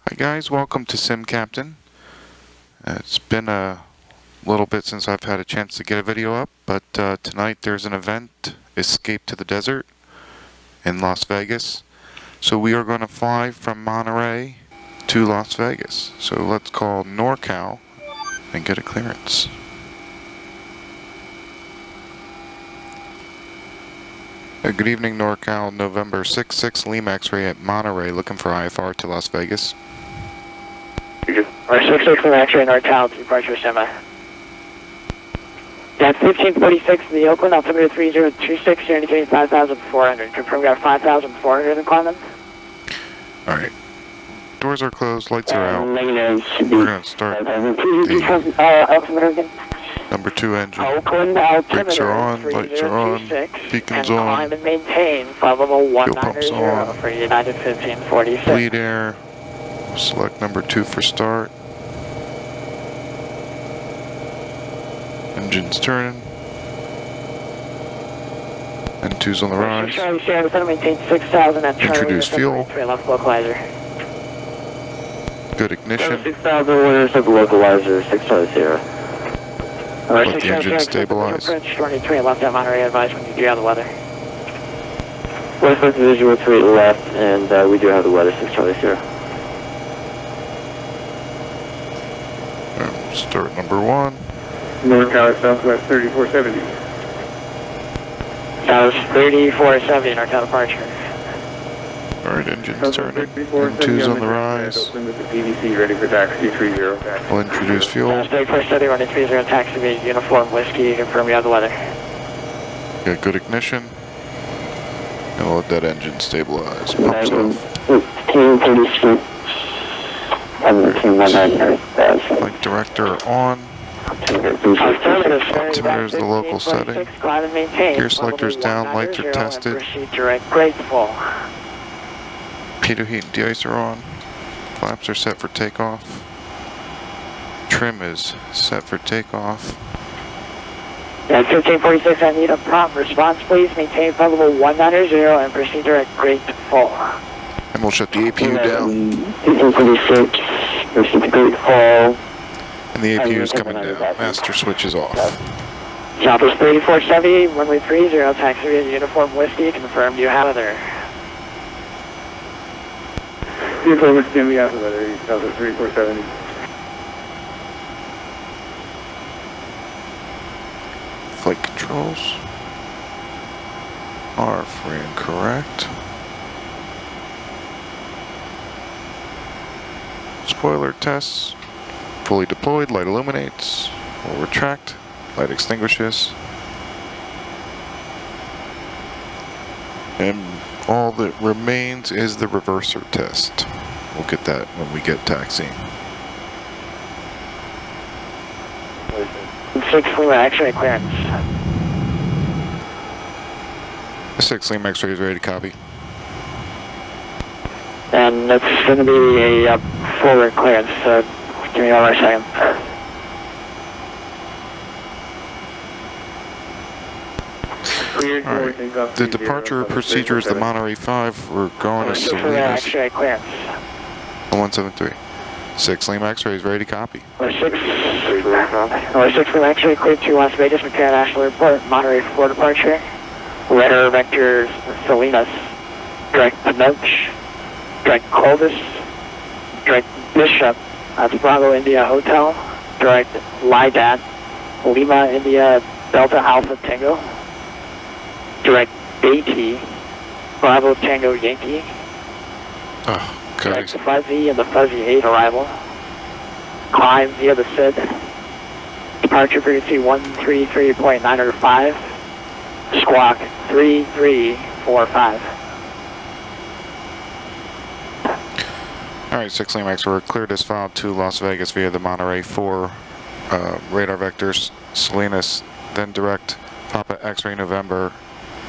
Hi guys, welcome to Sim Captain. It's been a little bit since I've had a chance to get a video up, but tonight there's an event, Escape to the Desert, in Las Vegas. So we are going to fly from Monterey to Las Vegas. So let's call NorCal and get a clearance. Good evening, NorCal, November 6-6 Lima X-ray at Monterey, looking for IFR to Las Vegas. Our 6-6 Lima X-ray NorCal, departure semi. That's 1546 in the Oakland, altimeter 3026, indicating 5,400. Confirm we got 5,400 in climb. Alright. Doors are closed, lights are out. Negative. We're going to start altimeter again. number 2 engine. Oakland, Brakes are on, lights are on, beacons on, climb and maintain, flight level fuel pumps 190 on, for United 1546. bleed air, select number 2 for start. Engine's turning. And 2's on the rise. Charlie Sierra, maintain 6,000 at Charlie. Introduce fuel. Left localizer. Good ignition. 6,000 winners of the localizer, 6 Charlie Sierra. Let the engine stabilize. 23 left at Monterey, advise when you do have the weather. West visual 3 left, and we do have the weather, 6 Charlie Sierra. Start number 1. NorCal Southwest 3470. Southwest 3470, NorCal departure. Alright, engine's turning. And 2's on the rise. Open with the PDC ready for taxi 30. We'll introduce fuel. Stay for steady, running 30, taxi via uniform whiskey, confirm you have the weather. Got good ignition. And we'll let that engine stabilize. Pumps off. Flight director on. Altimeter is the local setting. Gear selector's down, lights are tested. Pitot heat and de-icer on. Flaps are set for takeoff. Trim is set for takeoff. Yeah, 1546, I need a prompt response, please. Maintain flight level 190 and proceed direct grade to full. And we'll shut the APU down. 1546, proceed to grade full. And the APU is coming down. Master switch is off. Choppers 3470, runway 30, taxi via uniform whiskey, confirm you have weather. Uniform whiskey, we have the weather, Southwest 3470. Flight controls are free and correct. Spoiler tests. Fully deployed, light illuminates, will retract, light extinguishes. And all that remains is the reverser test. We'll get that when we get taxiing. 6 Lima X-ray clearance. 6 Lima X-ray is ready to copy. And it's going to be a forward clearance, so give me 1 more second. Alright, the departure procedure is the Monterey 5. We're going to Salinas. X-ray clearance. 173. 6 Lima X-ray is ready to copy. 6 Lima X-ray cleared to Las Vegas, McCarran National Airport, Monterey 4 departure. Radar vectors Salinas, direct Pinoch, direct Clovis, direct Bishop, that's Bravo India Hotel, direct Lydat, Lima India Delta Alpha Tango, direct Beatty, Bravo Tango Yankee, direct Fuzzy and the Fuzzy 8 arrival, climb via the SID, departure frequency 133.905, squawk 3345. Alright, 6 Lima X, we're cleared as filed to Las Vegas via the Monterey 4 radar vectors, Salinas, then direct Papa X-ray November,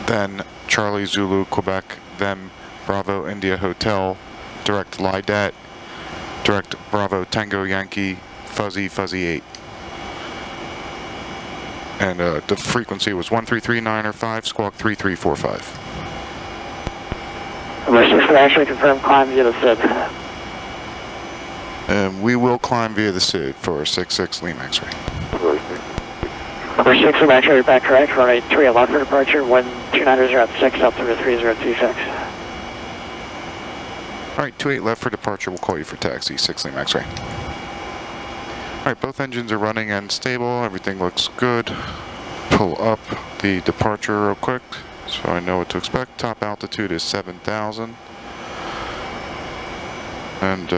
then Charlie Zulu Quebec, then Bravo India Hotel, direct Lydat, direct Bravo Tango Yankee, Fuzzy 8. And the frequency was 133.905, squawk 3345. Commission actually confirmed climb via the SID. And we will climb via the SID for 66 Lima X-ray. Number 6 Lima X-ray, back correct, runway 28 left for departure, 129 at 6, up to 3026. Alright, 28 left for departure, we'll call you for taxi, 6 Lima X-ray. Alright, both engines are running and stable, everything looks good. Pull up the departure real quick, so I know what to expect. Top altitude is 7,000. And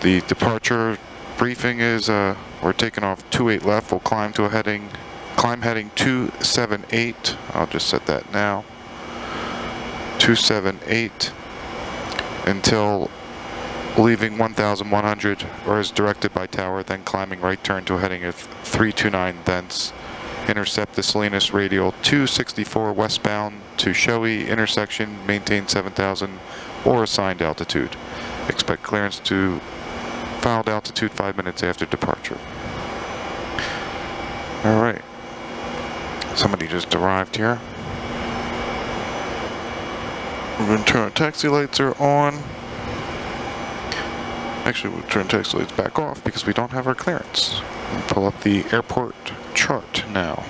the departure briefing is we're taking off 28 left, we'll climb heading 278. I'll just set that now. 278 until leaving 1,100 or as directed by tower, then climbing right turn to a heading of 329, thence intercept the Salinas radial 264 westbound to Shoei intersection, maintain 7,000 or assigned altitude. Expect clearance to filed altitude 5 minutes after departure. Alright. Somebody just arrived here. We're going to turn our taxi lights are on. Actually, we'll turn taxi lights back off because we don't have our clearance. We'll pull up the airport chart now.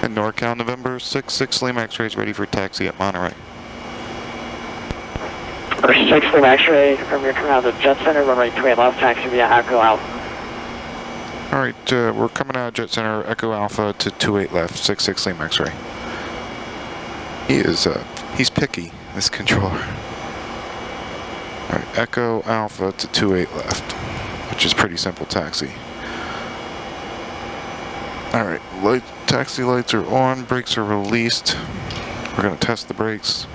And NorCal, November 6 Lima X-rays ready for taxi at Monterey. Number 6 Lima X-ray, from your coming out of the Jet Center, runway 28 left, taxi via Echo Alpha. Alright, we're coming out of Jet Center, Echo Alpha to 28 left, 6 Lima X-ray. He's picky, this controller. Alright, Echo Alpha to 28 left, which is pretty simple taxi. Alright, taxi lights are on, brakes are released. We're going to test the brakes.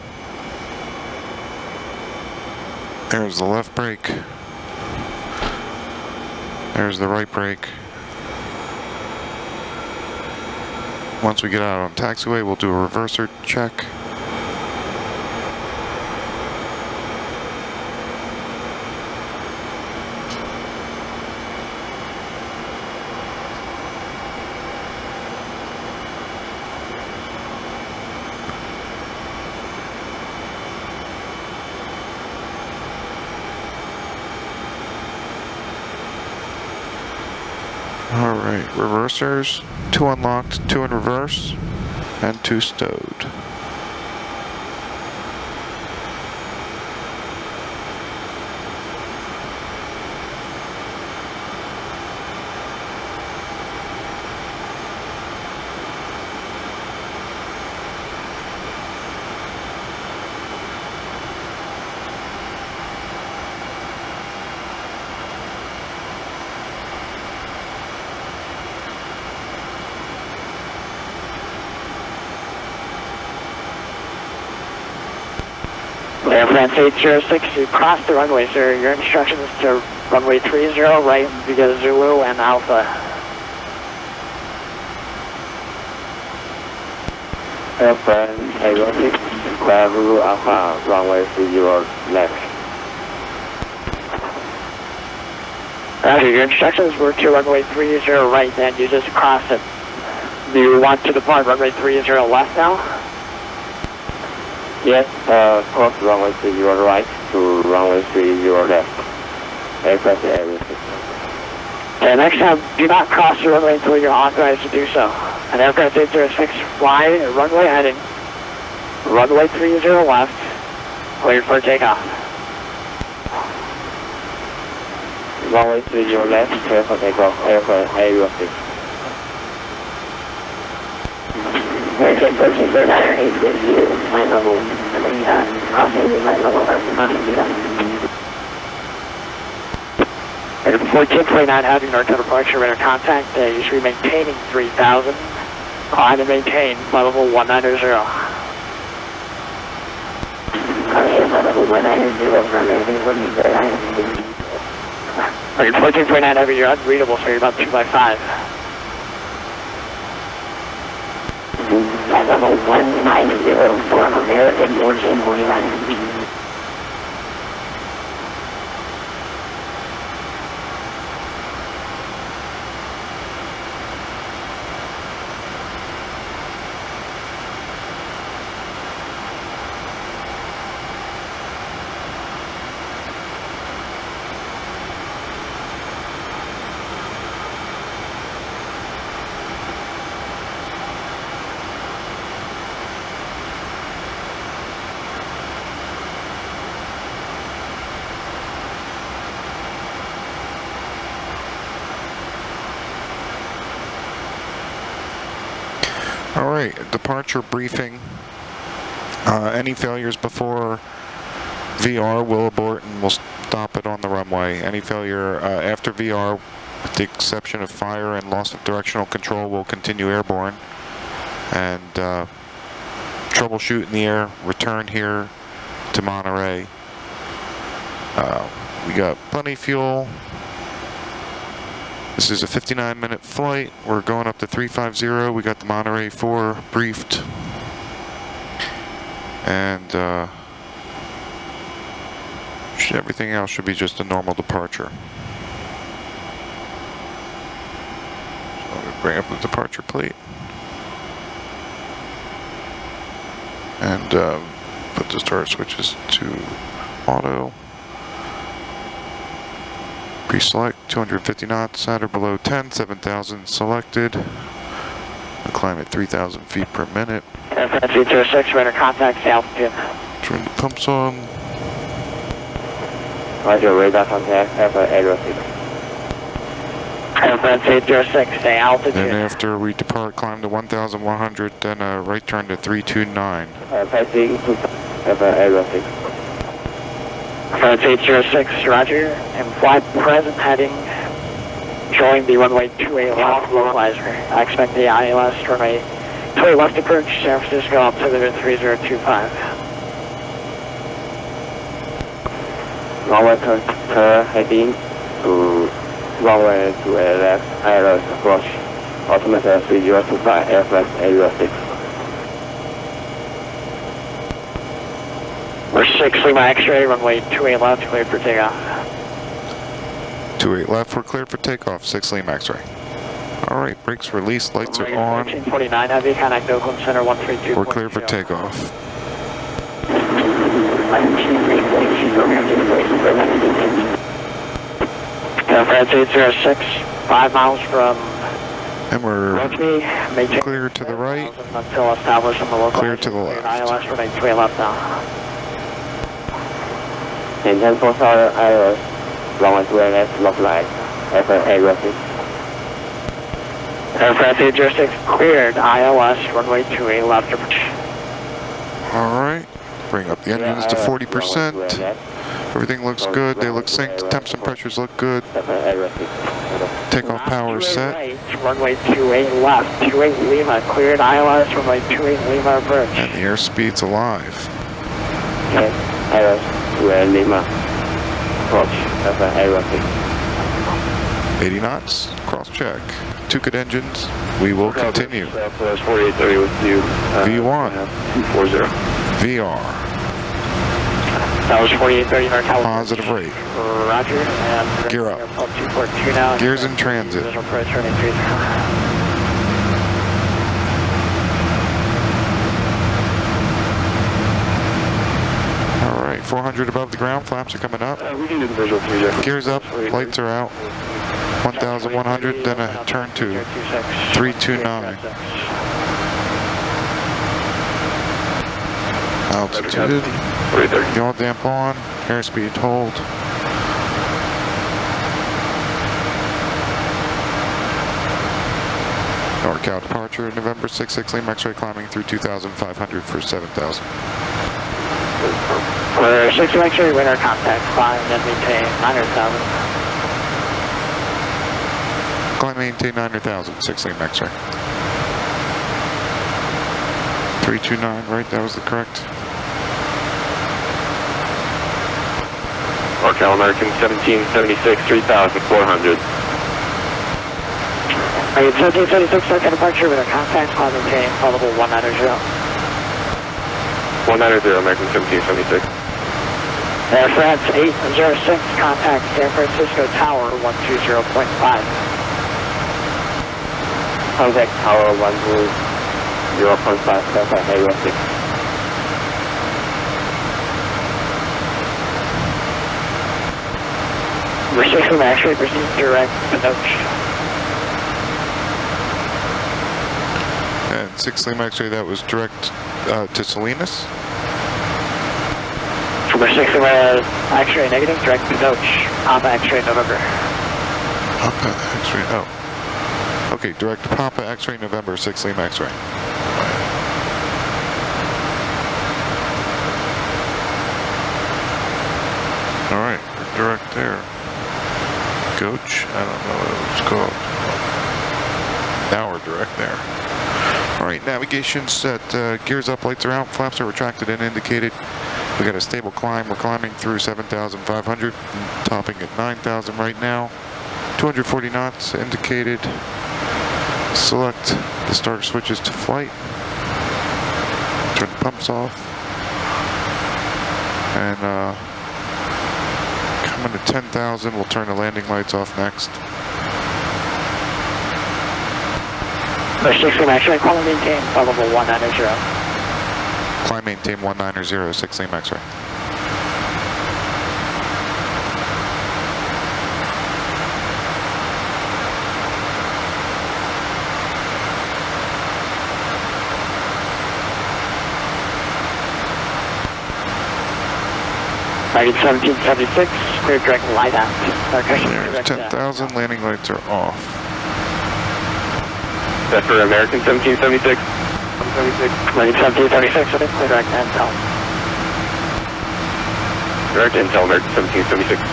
There's the left brake. There's the right brake. Once we get out on taxiway, we'll do a reverser check. Alright, reversers, 2 unlocked, 2 in reverse, and 2 stowed. Air France 806, you cross the runway, sir. Your instructions to runway 30, right via Zulu and Alpha. Air France 806, clear Zulu Alpha, runway 30 left. Roger, your instructions were to runway 30 right, and you just crossed it. Do you want to depart runway 30 left now? Yes, cross runway 30 right to runway 30 left. Air France 806. Okay, next time, do not cross the runway until you're authorized to do so. And Air France 806, fly runway heading, runway 30 left, cleared for takeoff. Runway 30 left, clear for takeoff, Air France 806. And 1429 having NorCal departure radar contact, you should be maintaining 3000. Climb and maintain level 190. Alright, 1429 having you're unreadable, so you're about 2 by 5. Level 190 for American 1449. All right, departure briefing. Any failures before VR will abort and we'll stop it on the runway. Any failure after VR, with the exception of fire and loss of directional control, will continue airborne. And troubleshoot in the air, return here to Monterey. We got plenty of fuel. This is a 59-minute flight. We're going up to 350. We got the Monterey 4 briefed. And everything else should be just a normal departure. So let me bring up the departure plate. And put the start switches to auto. Pre-select 250 knots, at or below 10, 7,000 selected. The climb at 3,000 feet per minute. Airfront 306, radar contact, altitude. Turn the pumps on. Roger, radar contact, Airfront 806. Airfront 306, stay altitude. Then after we depart, climb to 1,100, then a right turn to 329. Passing to Airfront 806. Airfront 806, roger. And flight present heading. Join the runway 28 left localizer. I expect the ILS runway 28 left approach, San Francisco altimeter 3025. Runway turn heading to runway 28 left, ILS approach, altimeter 3025, Airfront 806. We're 6 Lima X-ray, runway 28 left, cleared for takeoff. 28 left, we're cleared for takeoff, 6 Lima X-ray. All right, brakes released, lights are on. 1349, heavy contact Oakland Center 132. We're cleared for takeoff. Airfront 806, 5 miles from And we're Rotary, clear to the right. Until established on the local. Clear to the left. ILS runway 28 left now. In 10 for ILS, runway 28 left, localized, Airfront 806. Aircraft 806 cleared, ILS, runway 28 left approach. All right, bring up the engines to 40%. Everything looks good, they look synced, temps and pressures look good. Takeoff power is set. Right, runway 28 left, 28 Lima, cleared, ILS, runway 28 Lima approach. And the airspeed's alive. Okay, ILS 28 Lima, approach, Airfront 806. 80 knots, cross check. 2 good engines, we will continue. Southwest 4830 with you. V1. 240. VR. That was 4830 North California. Positive rate. Roger, and Gear up. Airport 242 now. Gears in transit. Visual approach, turning 30. All right, 400 above the ground, flaps are coming up. We can do the visual for you. Gears up, lights are out. 1,100, then a turn to 329. Altitude, yaw damp on, airspeed hold. NorCal departure, November 6 Lima X-ray climbing through 2,500 for 7,000. For 6 X-ray, radar contact, climb and maintain 900,000. Climb maintain 900,000, 6 Lima X-ray. 329, right, that was the correct. NorCal American 1776, 3,400. 1776, second departure with a contact, climb maintain, probable 190. 190, American 1776. Air France 806, contact San Francisco Tower 120.5. Contact Tower 120.5, Aircraft 806. Restriction actually proceeds direct to Noche. And 6 Lima X-ray, that was direct to Salinas. Restriction X-ray negative, direct to Noche. Papa X-ray November. Papa X-ray, oh. Okay, direct to Papa X-ray November, 6 Lima X-ray. I don't know what it was called. Now we're direct there. Alright, navigation set, gears up, lights are out, flaps are retracted and indicated. We got a stable climb, we're climbing through 7,500, topping at 9,000 right now. 240 knots indicated. Select the starter switches to flight. Turn the pumps off. And coming to 10,000, we'll turn the landing lights off next. Six Lima X-ray, climb and maintain, flight level 190. Climb maintain 190, 6 Lima X-ray. Target 1776, clear direct light out. There's 10,000, landing lights are off. That's for American 1776. 1776, clear direct intel. Direct intel, American 1776.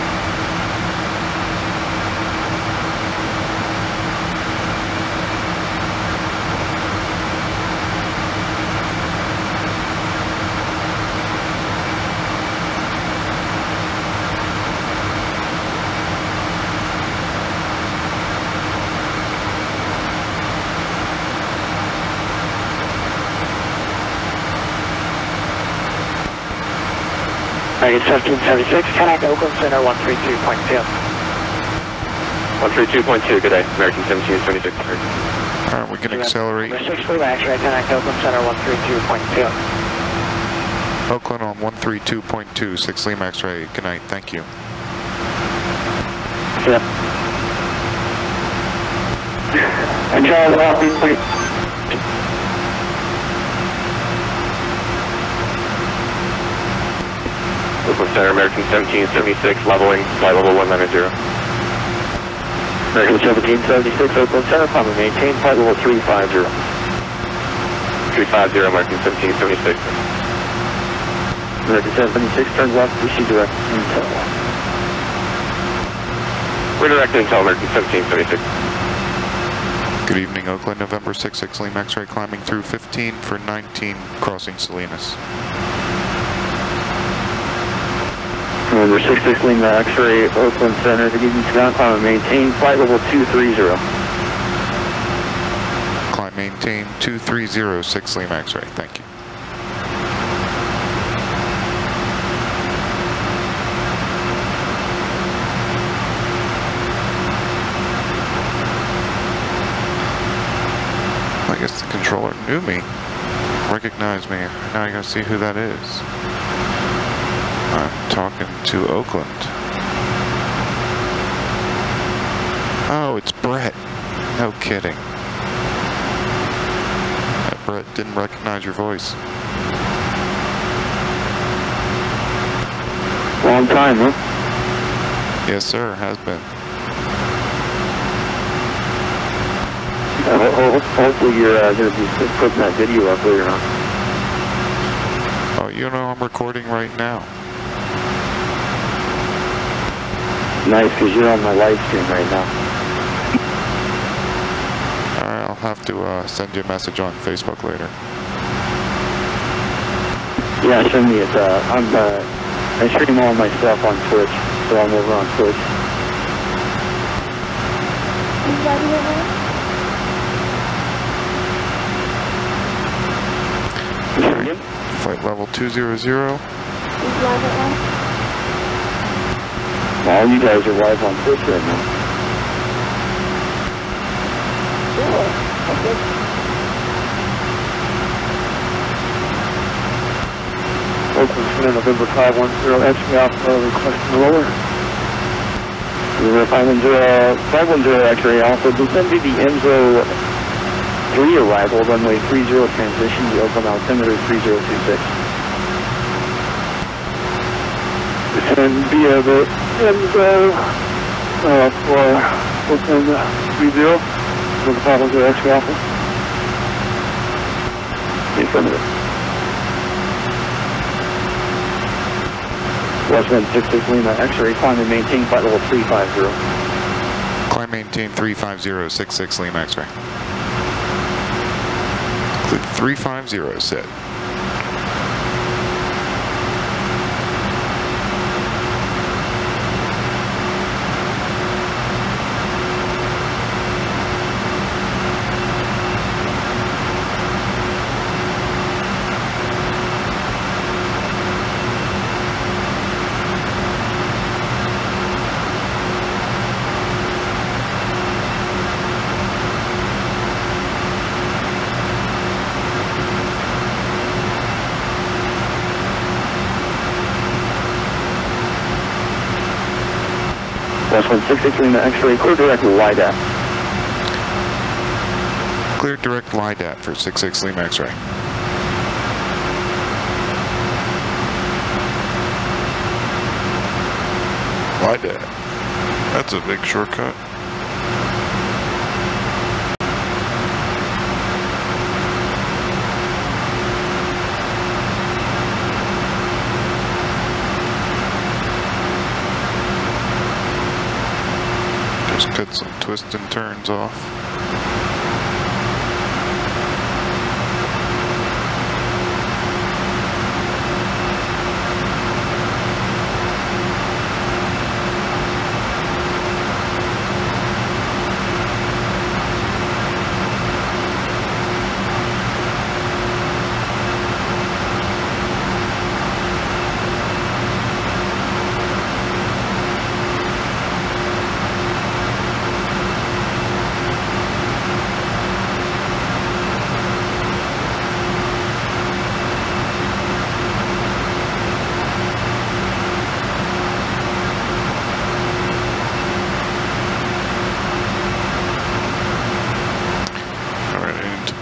Target 1776, connect Oakland Center 132.2. 132.2, good day, American 1776. Alright, we can accelerate. 6 Lima X-ray, connect Oakland Center 132.2. Oakland on 132.2, 6 Lima X-ray. Good night, thank you. Yep. Oakland Center, American 1776, leveling, flight level 190. American 1776, Oakland Center, climb and maintain, flight level 350. 350, American 1776. American 776, turn left, receive direct intel. We're direct intel, American 1776. Good evening, Oakland, November 6, 6 Lima X-ray, climbing through 15 for 19, crossing Salinas. November 6 Lima X-ray, Oakland Center, to give you ground climb and maintain, flight level 230. Climb maintain 230, 6 Lima X-ray, thank you. I guess the controller knew me, recognized me. Now I gotta see who that is. I'm talking to Oakland. Oh, it's Brett. No kidding. Yeah, Brett didn't recognize your voice. Long time, huh? Yes, sir, has been. Hopefully you're going to be putting that video up later on. Oh, you know I'm recording right now. Nice, because you're on my live stream right now. Alright, I'll have to send you a message on Facebook later. Yeah, send me it. I stream all my stuff on Twitch, so I'm over on Twitch. Flight level 200. All you guys are live on Twitch right now. Oakland Center, November 510, X-ray Alpha, requesting lower. November 510 X-ray Alpha, descend to the ENZO 3 arrival, runway 30 transition, the Oakland altimeter 3026. Descend via the ENZO for Oakland 30, November 510 X-ray Alpha. Affirmative. Westwind 66 Lima X-ray, climb and maintain flight level 350. climb maintain 35066 Lima X-ray. Click 350 set. That's 166 Lima X-ray, clear direct LIDAT. Clear direct LIDAT for 66 Lima X-ray. LIDAT. That's a big shortcut. Just cut some twists and turns off.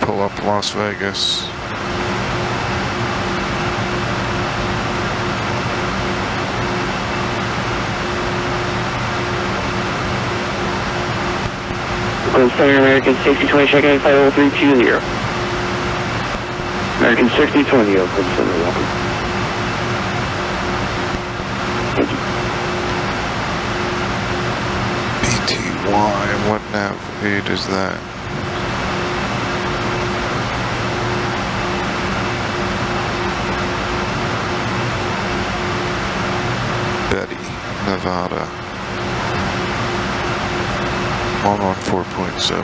Pull up Las Vegas. American 6020, check in 50320. American 6020, Oakland Center, welcome. Thank you. BTY, what nav aid is that? Nevada 114.7.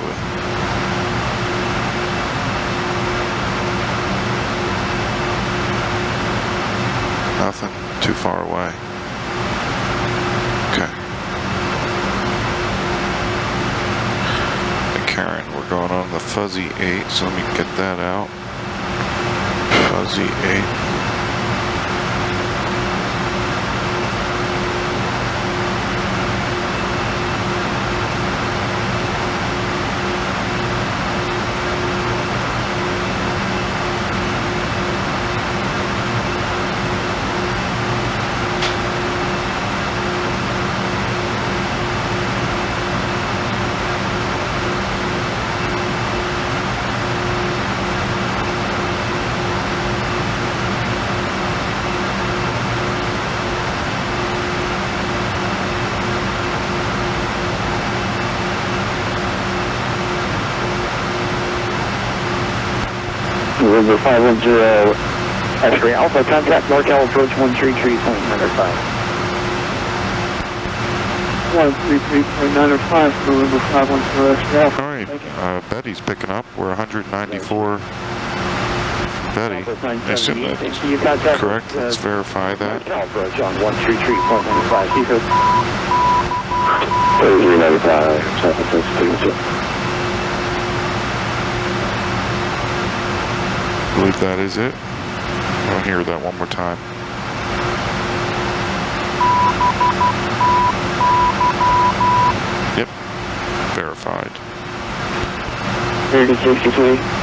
Nothing, too far away. Okay. McCarran, we're going on the fuzzy 8, so let me get that out. Fuzzy 8. November 510 X-ray Alpha, contact NorCal approach 133.905. 133.905, November 510 X-ray Alpha. Alright, Betty's picking up. We're 194 Betty. I assume that's correct. Let's verify that. NorCal approach on 133.905. Seaford. 3395, San Francisco. I believe that is it. I'll hear that one more time. Yep, verified. American 6020.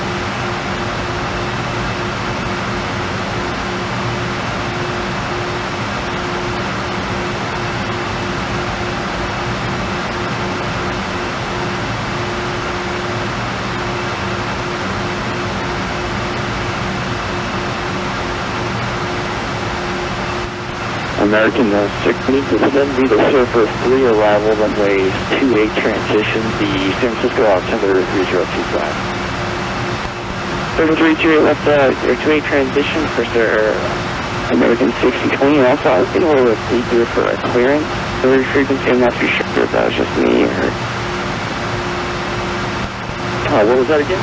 American 6, need to then be the Surfer 3 arrival, runway 28 transition, the San Francisco altimeter 3025. Surfer 3 left 28 transition for Sir American 6020. Also, I was getting a little bit deeper for a clearance. The frequency, I'm not too sure if that was just me or... what was that again?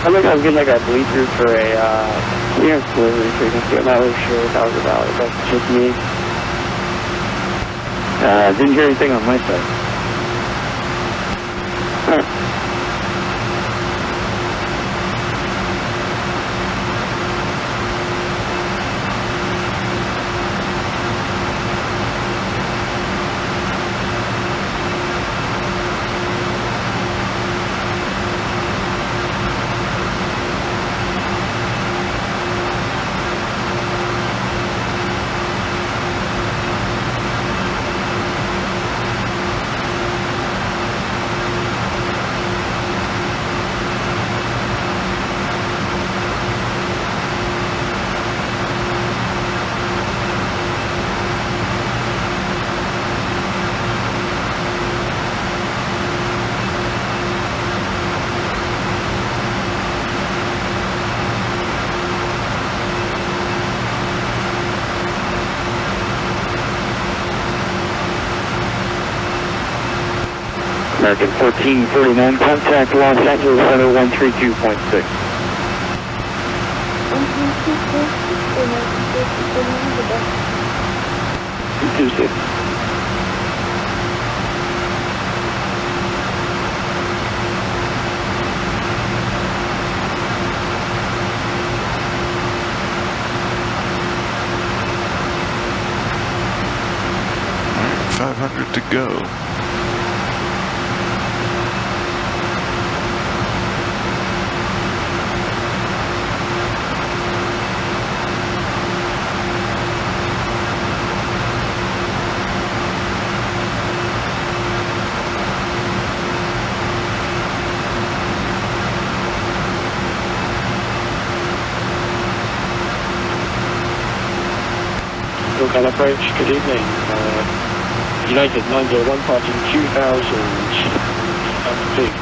I think I was getting like a bleed through for a clearance delivery frequency. I'm not really sure what that was about. If that's just me. Didn't hear anything on my side. Huh. American 1449, contact Los Angeles Center 132.6. Tuesday. All right, 500 to go. Approach, good evening. United 901 parting 2000 feet.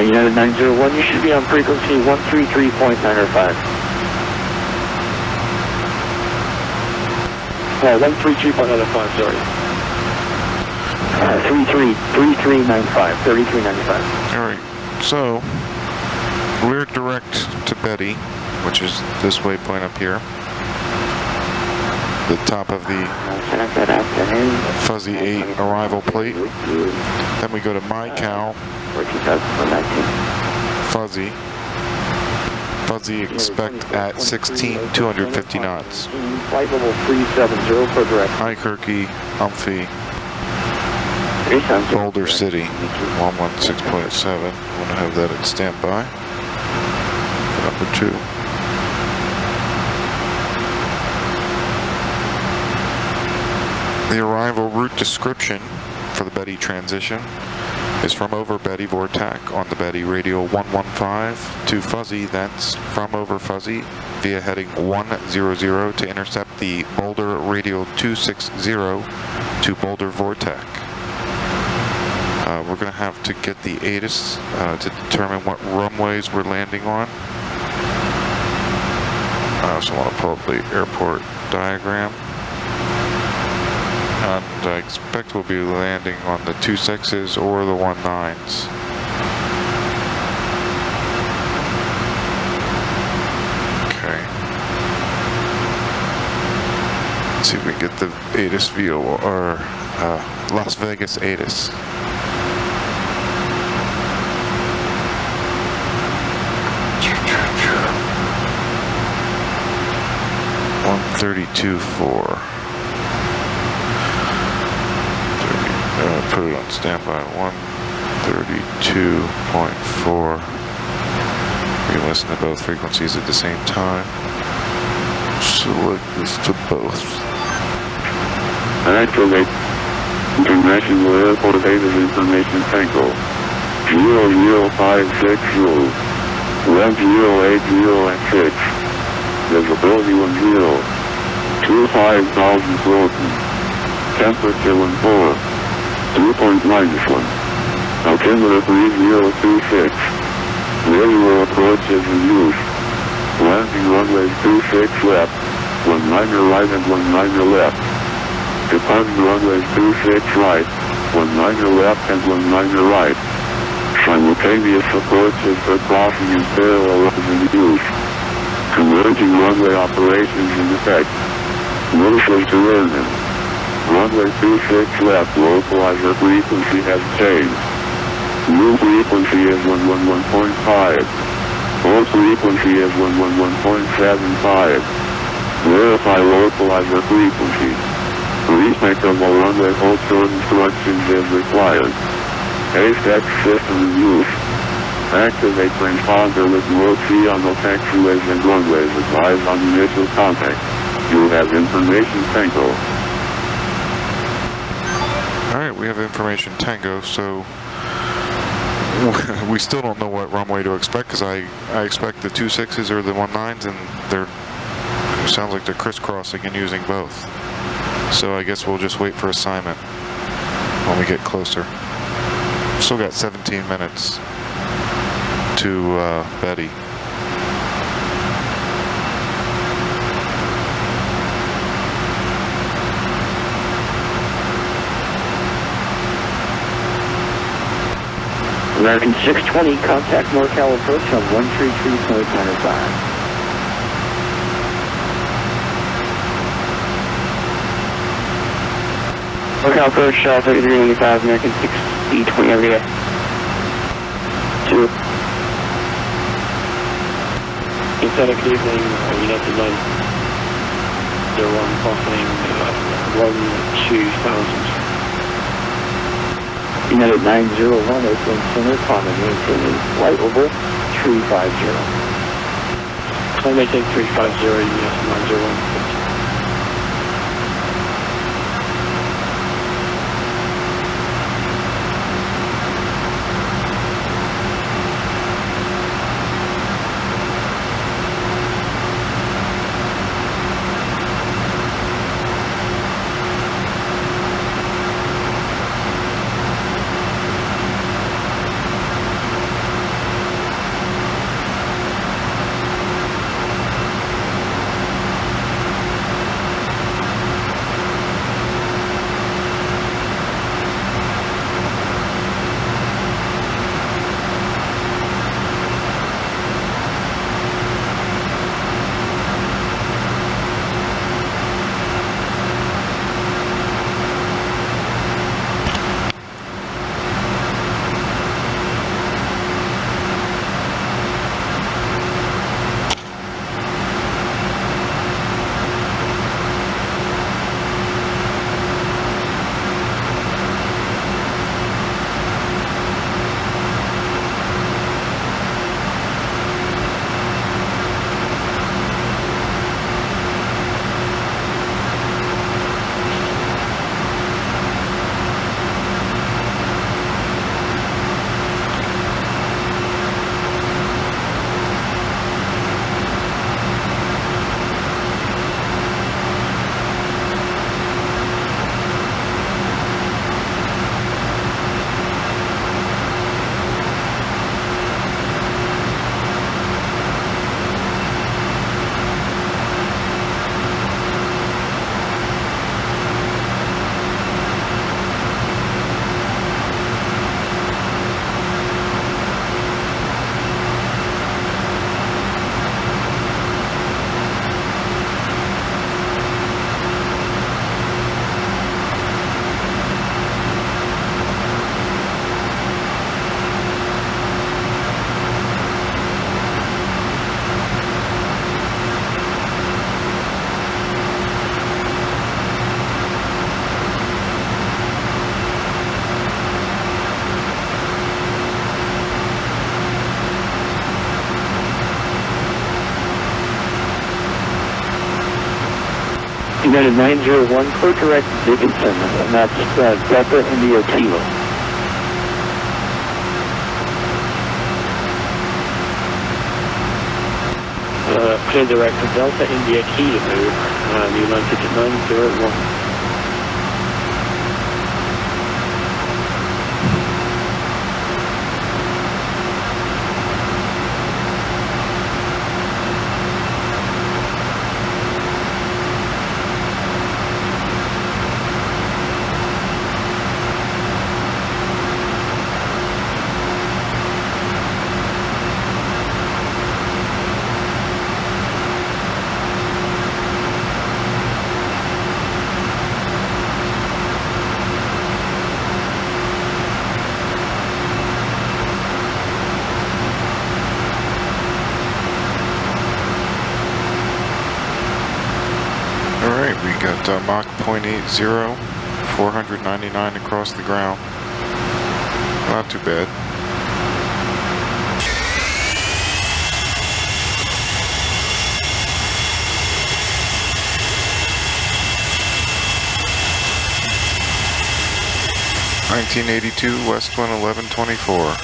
United 901, you should be on frequency 133.905. 133.905, sorry. 3395. All right, so we're direct to Betty, which is this waypoint up here. The top of the fuzzy 8 arrival plate. Then we go to MyCal. Fuzzy. Fuzzy expect at 16,250 knots. Flight level 370 for direct. Albuquerque, Umphy, Boulder City, 116.7. Want to have that at standby. Number 2. The arrival route description for the Betty transition is from over Betty Vortac on the Betty radio 115 to Fuzzy, that's from over Fuzzy via heading 100 to intercept the Boulder radio 260 to Boulder Vortac. We're going to have to get the ATIS to determine what runways we're landing on. I also want to pull up the airport diagram. And I expect we'll be landing on the 26s or the 19s. Okay. Let's see if we can get the ATIS view, or Las Vegas ATIS. $132.4. Put it on standby. 132.4. You can listen to both frequencies at the same time. Select this to both. Activate International Airport Data Information Tango 0056 Wind 080 at 6. Visibility 10. 25,000 floating. Temperature 14. Dew point -1. Altimeter 3026. Radio approach is in use. Landing runways 26 left. 19 right and 19 left. Departing runways 26 right. 19 left and 19 right. Simultaneous approaches for crossing and parallel is in use. Converging runway operations in effect. Notices to Vernon. Runway 26 left, localizer frequency has changed. New frequency is 111.5. Old frequency is 111.75. Verify localizer frequency. Respect of all runway hold short instructions is required. ASTEC system in use. Activate transponder with mode C on the taxiways and runways. Advise on initial contact. You have information Tango. Alright, we have information Tango, so we still don't know what runway to expect, because I expect the 26s or the 19s, and it sounds like they're crisscrossing and using both. So I guess we'll just wait for assignment when we get closer. Still got 17 minutes to Betty. American 620, contact NorCal approach on 133.95. NorCal approach, 3395, American 620 over here. 2. Inside, good evening, United 901 passing 12,000. United 901, Oakland Center, common maintaining flight over 350. I maintain 350, United 901. United 901, clear direct Dickinson, and that's Delta India Kilo. Clear direct to Delta India Key to move, United 901. Mach 0.80, 499 across the ground. Not too bad. (1982) West Wind 1124.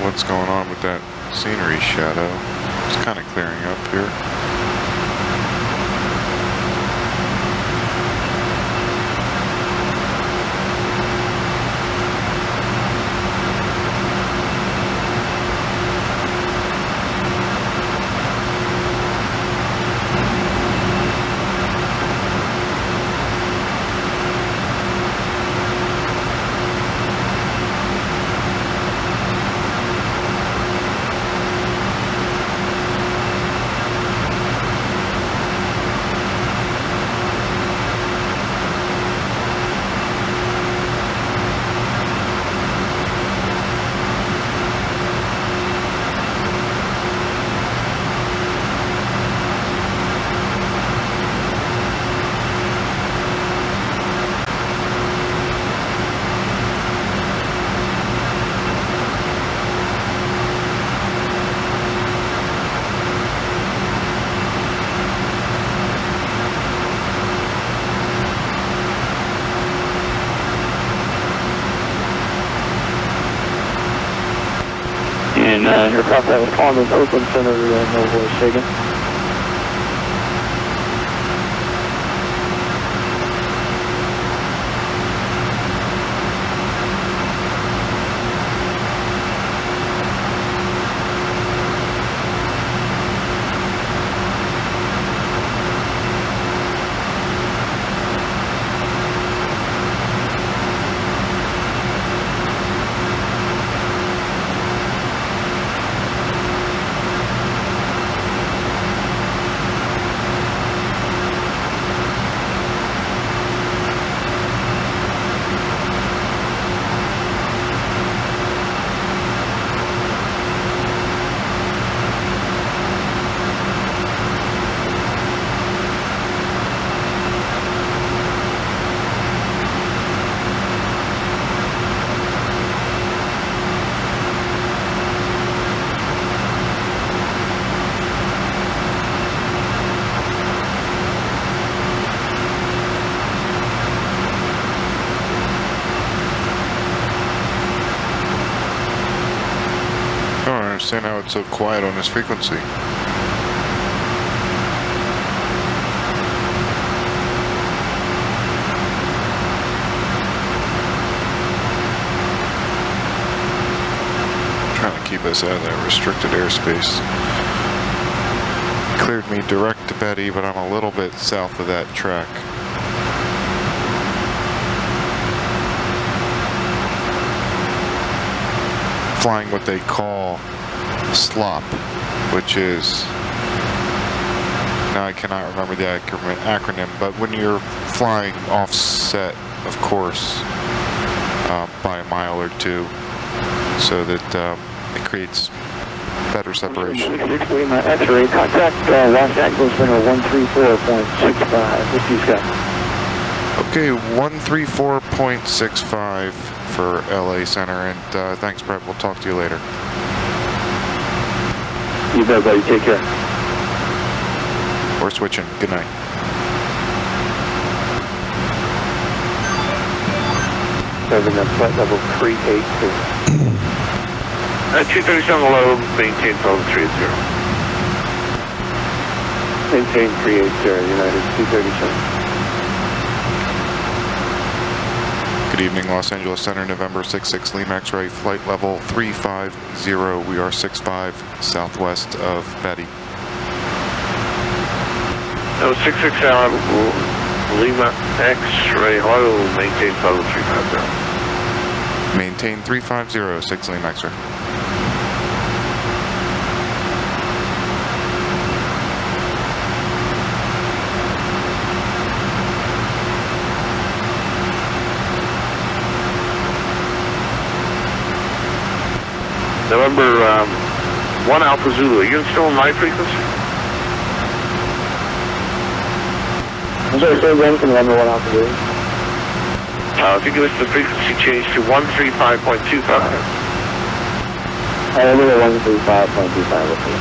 What's going on with that scenery shadow? It's kind of clearing up here. And aircraft that was calling in Oakland Center, no voice taken. understand how it's so quiet on this frequency. Trying to keep us out of that restricted airspace. Cleared me direct to Betty, but I'm a little bit south of that track. Flying what they call slop, which is, now I cannot remember the acronym, but when you're flying offset, of course, by a mile or two, so that it creates better separation. X-ray contact, Los Angeles center 134.65. What's you got? Okay, 134.65 for LA Center, and thanks, Brett. We'll talk to you later. You bet, buddy. Take care. We're switching. Good night. Serving at flight level 382. 237 low, maintain level 30. Maintain 380, United 237. Good evening, Los Angeles Center, November 66 Lima X-ray, flight level 350. We are 65 southwest of Betty. No, 66 Lima X-ray, hello, maintain level 350. Maintain 350, 6 Lima X-ray. November 1 Alpha Zulu, are you still on my frequency? I'm sorry, say again from November 1 Alpha Zulu. If you give us the frequency change to 135.25. I'm at 135.25, okay.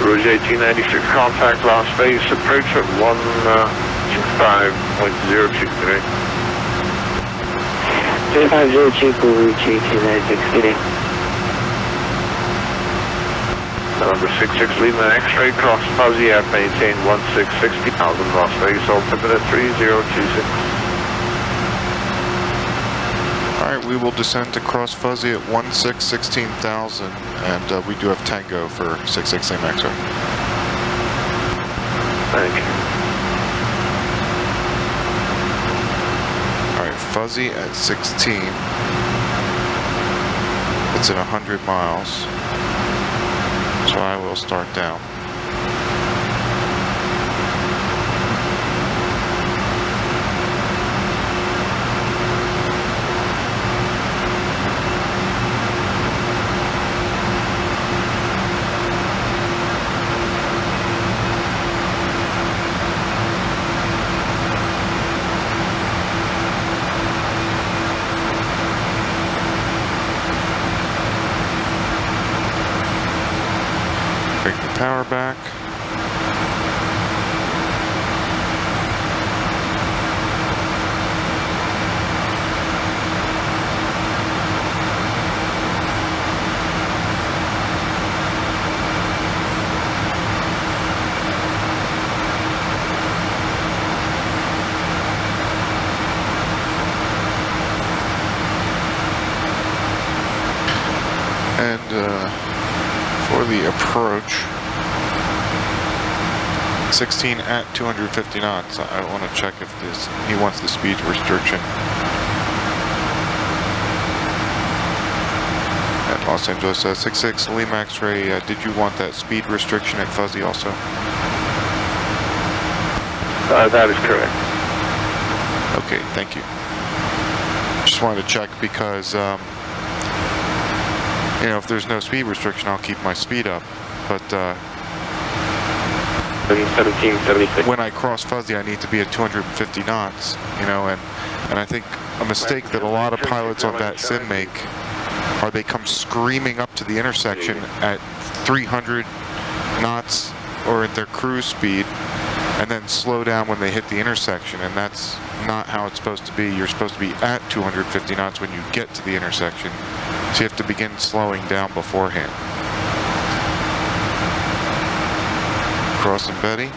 Rouge 1896, contact Las Vegas, approach at 125.02 today. 3502, Rouge 1896, good day. November 66 Lima X-ray, cross fuzzy at maintain 1660,000 Las Vegas, altimeter 3026. Alright, we will descend to cross fuzzy at 16,000, and we do have Tango for 66 Lima X-ray. Thank you. Alright, fuzzy at 16. It's at 100 miles. So I will start down. Bring the power back. And for the approach, 16 at 250 knots. I want to check if he wants the speed restriction at Los Angeles. 66 Lima X-ray, did you want that speed restriction at fuzzy also? That is correct. Okay, thank you. Just wanted to check because, you know, if there's no speed restriction, I'll keep my speed up. but 1776. when I cross fuzzy, I need to be at 250 knots, you know, and I think a mistake that a lot of pilots on that sim make are they come screaming up to the intersection at 300 knots or at their cruise speed and then slow down when they hit the intersection, and that's not how it's supposed to be. You're supposed to be at 250 knots when you get to the intersection, so you have to begin slowing down beforehand. Crossing Betty.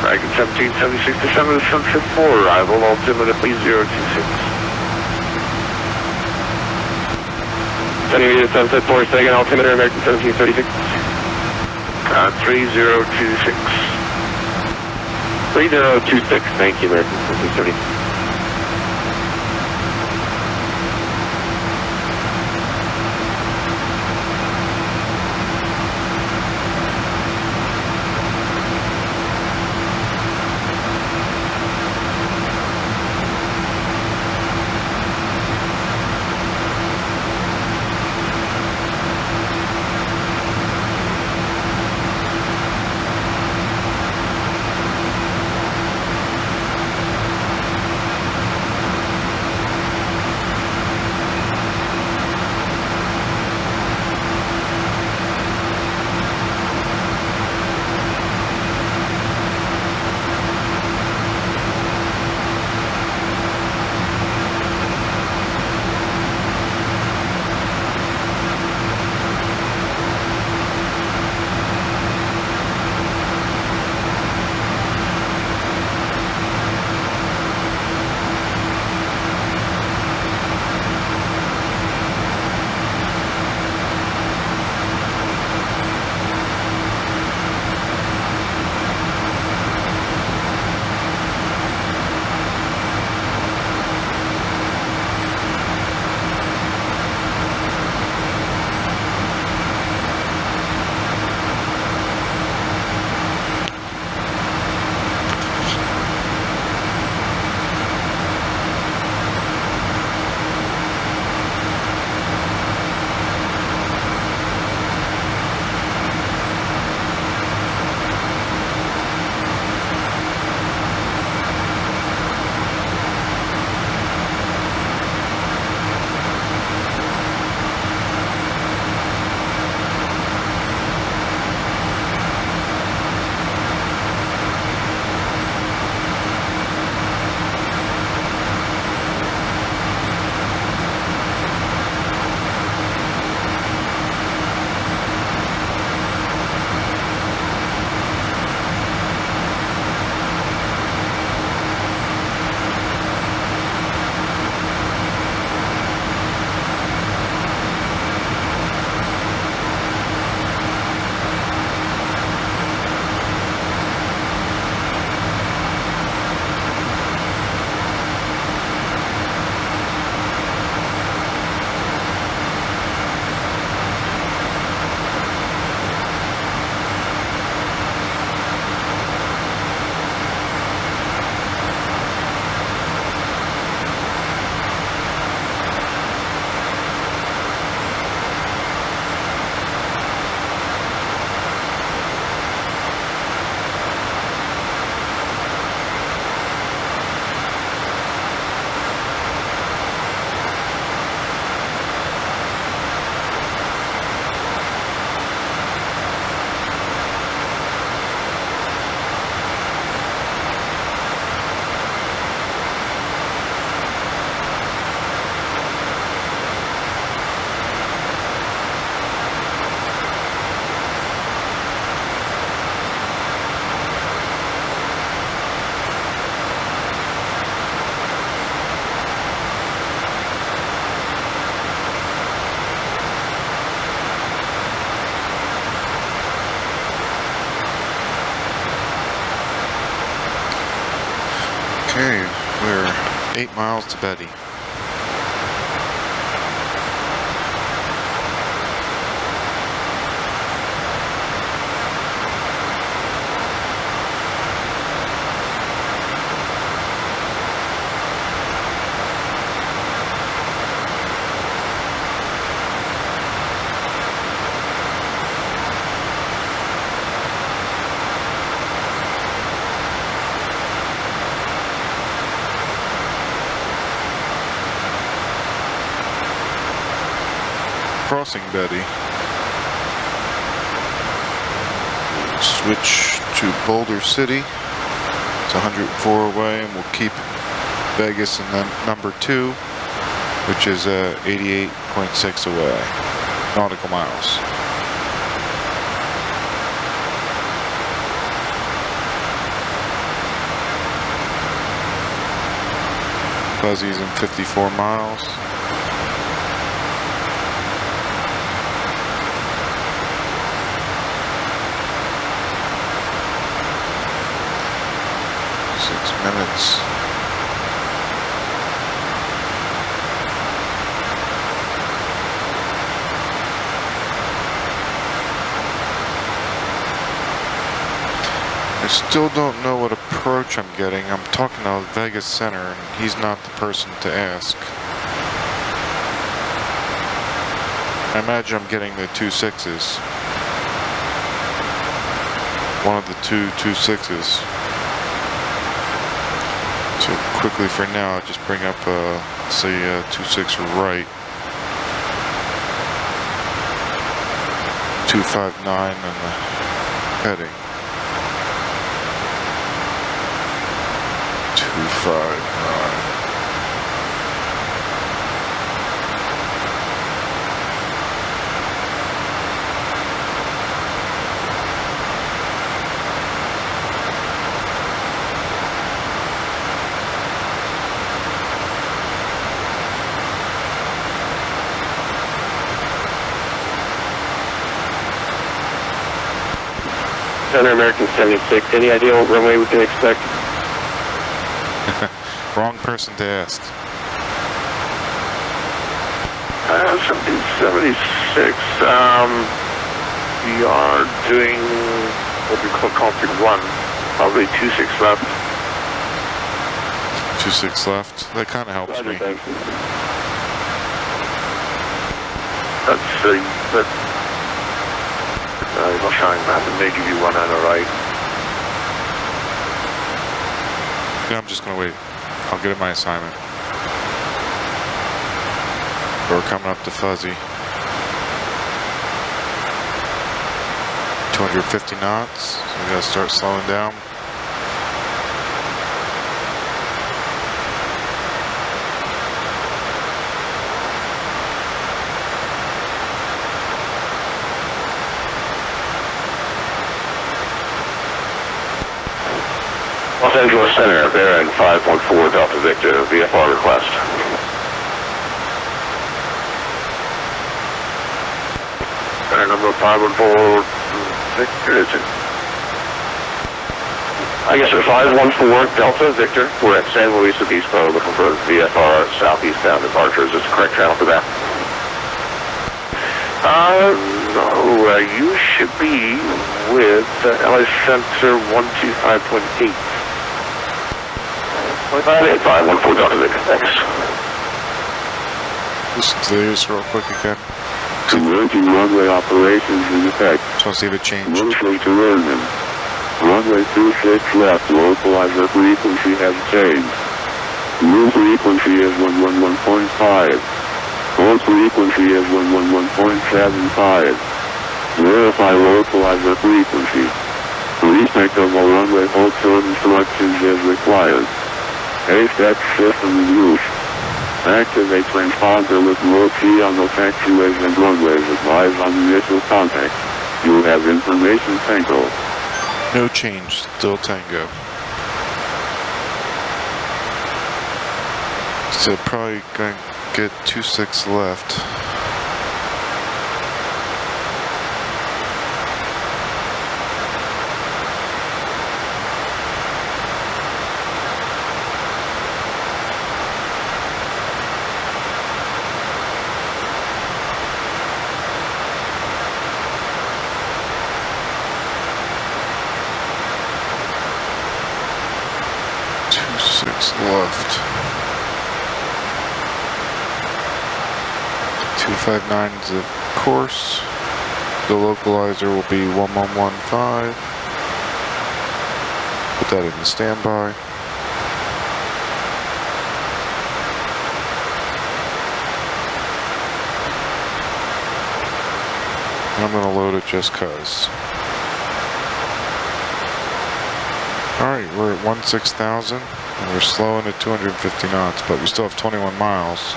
Dragon 1776, December to Sunset 4, arrival, altimeter please 026. Sending you to Sunset 4, second altimeter, American 1736. 3026. 3026, thank you, American 1736. Okay, we're 8 miles to Betty. Crossing Betty. Switch to Boulder City. It's 104 away, and we'll keep Vegas in then number 2, which is 88.6 away nautical miles. Fuzzy's in 54 miles. Minutes. I still don't know what approach I'm getting. I'm talking to Vegas Center, and he's not the person to ask. I imagine I'm getting the 2.6s. One of the two 2.6s. So quickly for now, I'll just bring up, say, 2.6 right. 259 and the heading. 259. Center American 76, any idea what runway we can expect? Wrong person to ask. Something 76. We are doing what we call Cockpit 1, probably 26 left. 2.6 left. That kind of helps me. That's not showing that, and they give you one on the right. Yeah, I'm just gonna wait. I'll get in my assignment. We're coming up to Fuzzy. 250 knots. So we gotta start slowing down. Los Angeles Center, bearing 5.4 Delta Victor, VFR request. Center number 514 Victor, is it? I guess it's 514 Delta Victor. We're at San Luis Obispo looking for VFR southeastbound departure. Is this the correct channel for that? No, you should be with LA Center 125.8. 514 Delta Victor, thanks. Listen to this real quick again. Converging runway operations in effect. Just want to see if it changed. Mostly to Vernon. Runway 26 left, localizer frequency has changed. New frequency is 111.5. Old frequency is 111.75. Verify localizer frequency. Respect of all runway hold short instructions is required. ASTEC system in use. Activate transponder with low T on the taxiways and runways. Advise on initial contact. You have information, Tango. No change, still Tango. So probably going to get 2.6 left. 6 left. 259 is the course. The localizer will be 1115. Put that in the standby. I'm going to load it just cause. Alright, we're at 16,000 and we're slowing at 250 knots, but we still have 21 miles.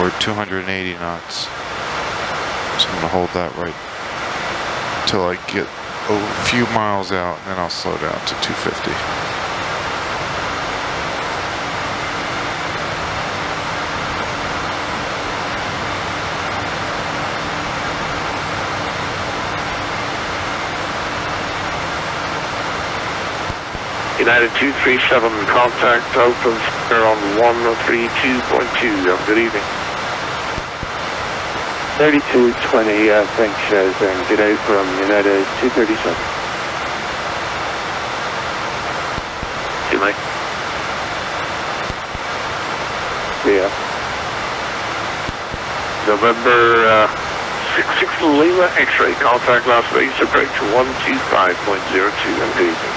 We're at 280 knots. So I'm going to hold that right until I get a few miles out, and then I'll slow down to 250. United 237, contact Delta on 132.2. Good evening. 3220, thanks, and good day from United 237. Good night. Yeah. November 66 Lima X-ray, contact Las Vegas approach 125.02. Good evening.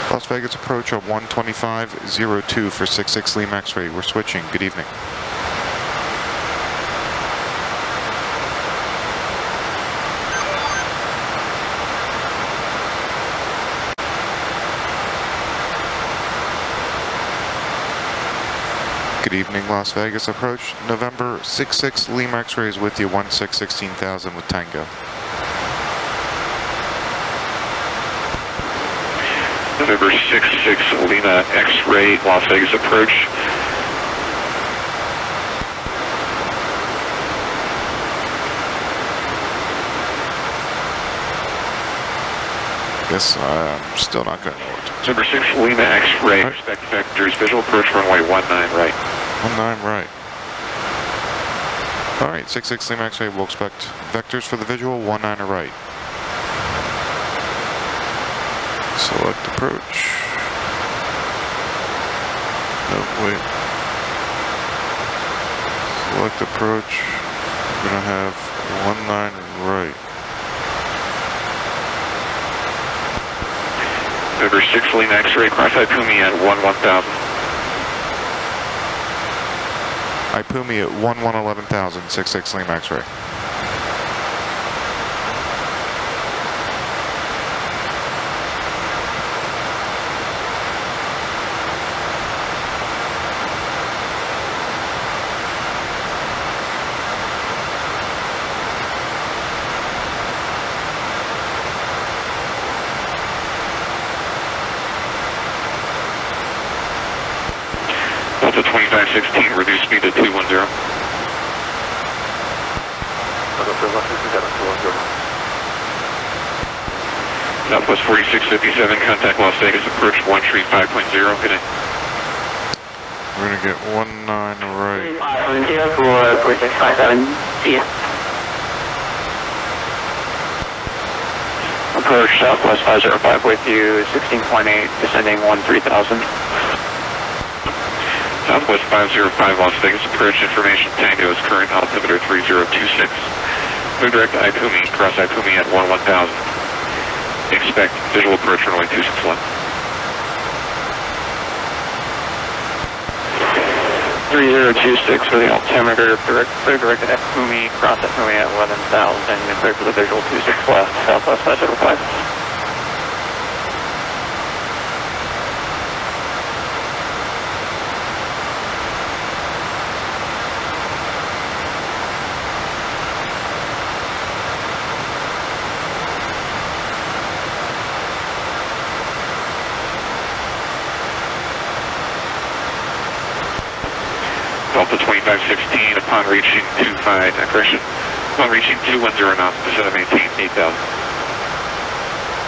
Las Vegas approach on 125.02 for 66 Lima X-ray. We're switching. Good evening. Good evening, Las Vegas approach. November 66 Lima X-ray is with you, 16,000 with Tango. November 66 Lima X-ray, Las Vegas approach. Guess I'm still not going to know what to do. November 6 Lima X-ray, Right. expect vectors, visual approach runway 19 right. 19 right. Alright, 66 Lima X-ray, we'll expect vectors for the visual, 19 right. Select approach. No, wait. Select approach. We're going to have 19 right. November 6 Lima X-ray, cross Ipumi at 1000. Ipumi at 11,000, 66 Lima X-ray. Delta 2516, reduce speed to 210. Southwest 4657, contact Las Vegas, approach 135.0. Good day. We're going to get 19 right. 4657, see ya. Approach Southwest 505 with you, 16.8, descending 13,000. Southwest 505, Las Vegas approach information, Tango is current altimeter 3026. Move direct to Ipumi, cross Ipumi at 11,000. Expect visual approach runway 261. 3026 for the altimeter, direct at Ipumi, cross Ipumi at 11,000, and clear for the visual 26 left, Southwest 505. Delta 2516, upon reaching 210 knots, descend and maintain 8,000.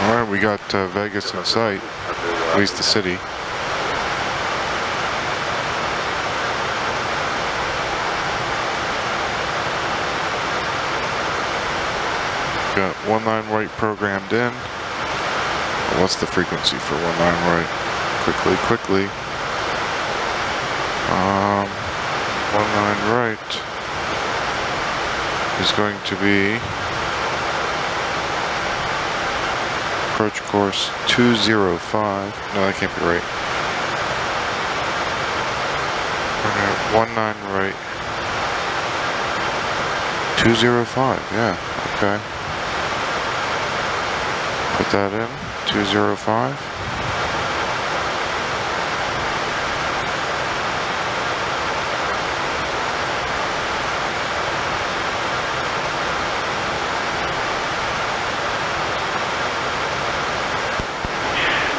Alright, we got Vegas in sight, at least the city. Got 19 right programmed in. What's the frequency for 19 right? Quickly. 19 right is going to be approach course 205. No, that can't be right. 19 right. 205, yeah, okay. Put that in, 205.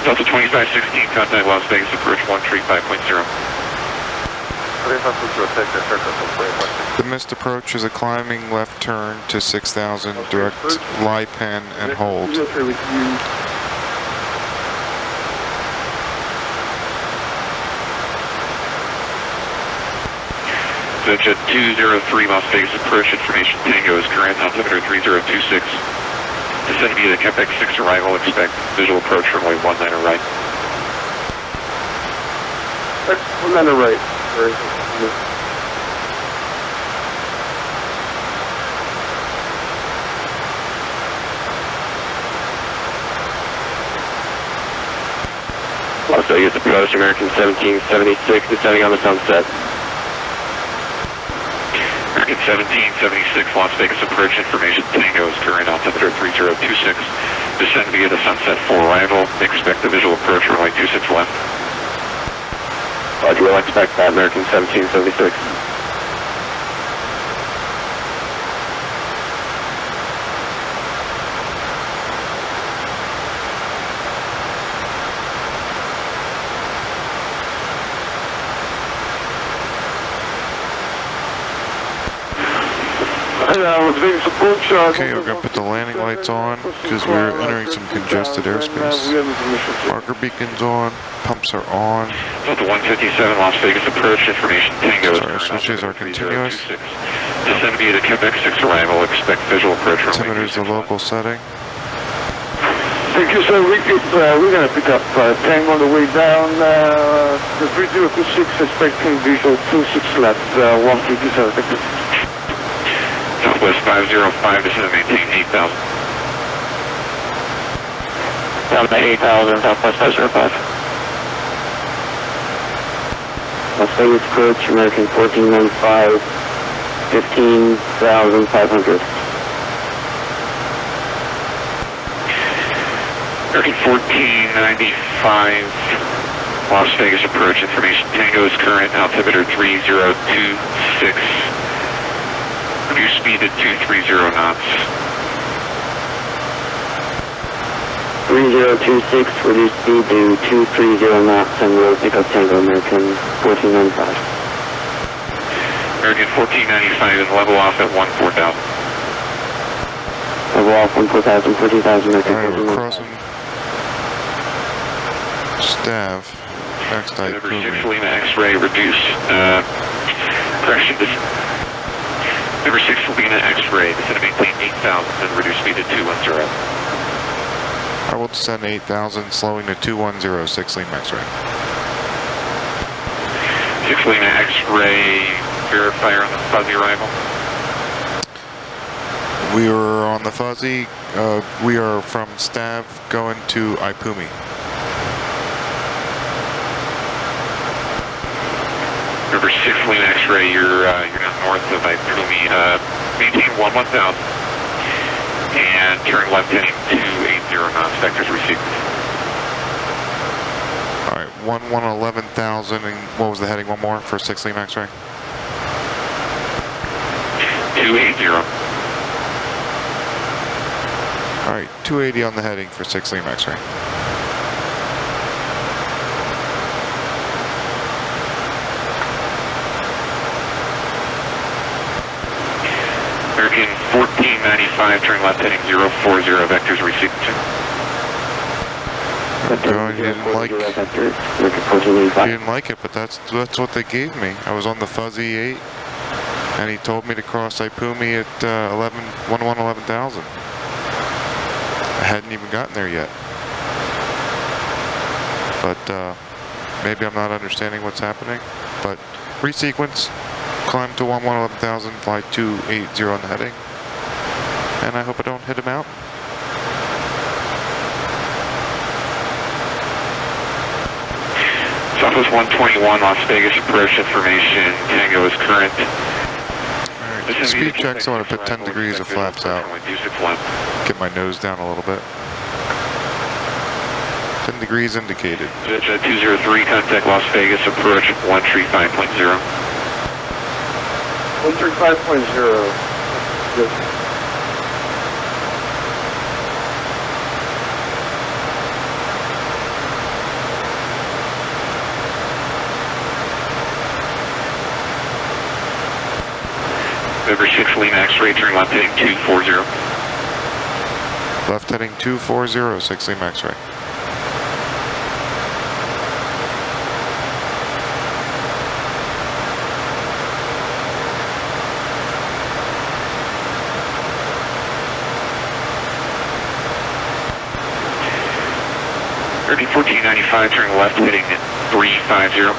Delta 2516, contact Las Vegas, approach 135.0. The missed approach is a climbing left turn to 6,000, direct lie pen and hold. Jet 203, Las Vegas, approach information Tango is current, altimeter 3026. Descend via the KMRY 6 arrival, expect visual approach runway 19 right. 19 right. Las Vegas approach, American 1776, descending on the sunset. American 1776, Las Vegas approach information Tango is current, altimeter 3026. Descend via the sunset for arrival, expect the visual approach runway 26 left. Roger, we'll expect that, American 1776. Okay, we're going to put the landing lights on because we're entering some congested airspace. Marker beacons on, pumps are on. Delta 157, Las Vegas approach, information Tango. Sorry, switches are continuous. Descend via the KMRY 6 arrival, expect visual approach runway. Altimeter is the local setting. Thank you, sir. We're going to pick up Tango on the way down. The 3026 expecting visual 26 left, 157. Southwest 505, descend and maintain 8,000. Down to 8,000, Southwest 505. Las Vegas approach, American 1495, 15,500. American 1495, Las Vegas approach, information Tango is current, altimeter 3026. Reduce speed to 230 knots. 3026, reduce speed to 230 knots, and we'll pick up Tango American 1495. American 1495 is level off at 14,000. Level off 14,000, 14,000, American 1495. Alright, we're crossing Stav. Next I Number 6 Lima X-ray, reduce. Correction, Number 6 Lima X-ray, descend and maintain 8,000, then reduce speed to 210. I will descend 8,000, slowing to 210, 6 Lima X-ray. 6 Lima X-ray, verifier on the fuzzy arrival. We are on the fuzzy. We are from Stav going to Ipumi. Number 6 Lima X-ray, you're now north of Ipumi. Maintain 11,000 and turn left heading 280 knots. Vectors received. All right, 11,000, and what was the heading? One more for 6 Lima X-ray. 280. All right, 280 on the heading for 6 Lima X-ray. American 1495, turn left heading 040, vectors received. You didn't like it, but that's what they gave me. I was on the fuzzy 8, and he told me to cross Ipumi at 11,000. I hadn't even gotten there yet. but maybe I'm not understanding what's happening. But resequence, climb to 11,000, fly 280 on the heading, and I hope I don't hit him out. Southwest 121, Las Vegas approach information, Tango is current. Alright, speed checks, I want to put 10 degrees of flaps out. Get my nose down a little bit. 10 degrees indicated. Jet 203, contact Las Vegas approach 135.0. 135.0. Yes. November 6 Lima X-ray, turn left heading 240. Left heading 240, 6 Lima X-ray. American 1495, turn left heading 350.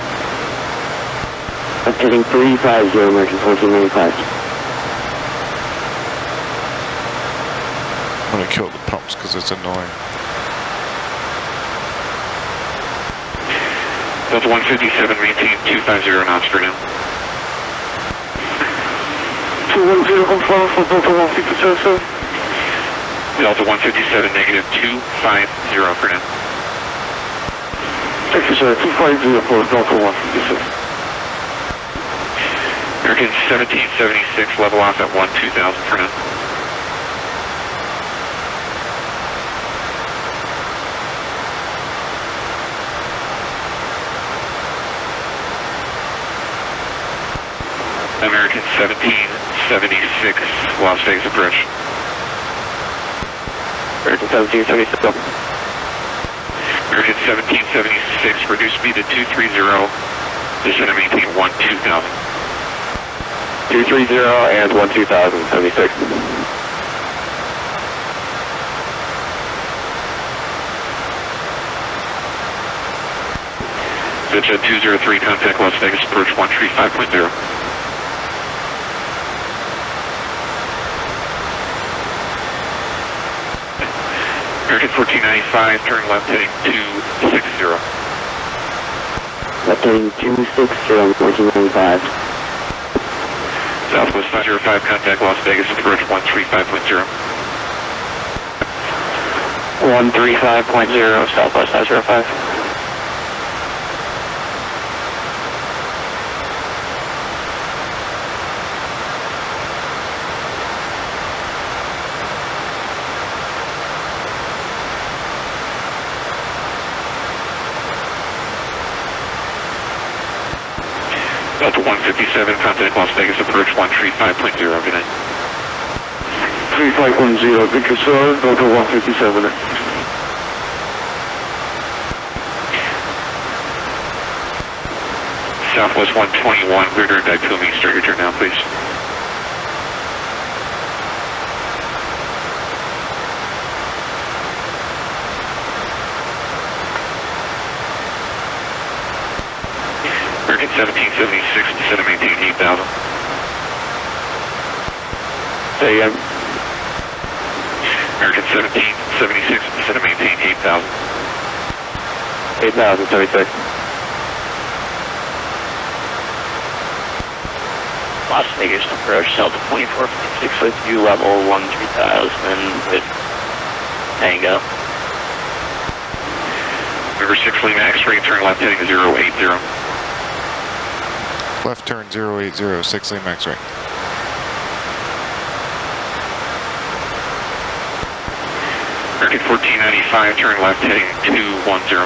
Left heading 350, American 1495. I'm gonna kill the pumps because it's annoying. Delta 157, maintain 250 knots for now. 210 confirm for Delta 157. Delta 157, negative 250 for now. Thank you, sir. 250 for Delta 157. American 1776, level off at 12,000 for now. American 1776, Las Vegas approach. American 1776. American 1776, reduce speed to 230, descend and maintain 12,000. 230 and 12,000, 76. Jet 203, contact Las Vegas approach 135.0. American 1495, turn left heading 260. Left heading 260, 1495. Southwest 505, contact Las Vegas approach 135.0. 135.0, Southwest 505. Delta 157, contact Las Vegas approach 135.0, good night. 3510, thank you, sir. Delta 157. Southwest 121, clear direct Vatsim, start your turn now, please. American 1776, descend and maintain 8,000. Say again. American 1776, descend and maintain 8,000. 8,000, 76. Las Vegas approach, Delta 2456 with view level 13,000 with Tango. Number 6 Lima X-ray, turn left heading 080. Left turn 080, 6 Lima X-ray. American 1495, turn left heading 210.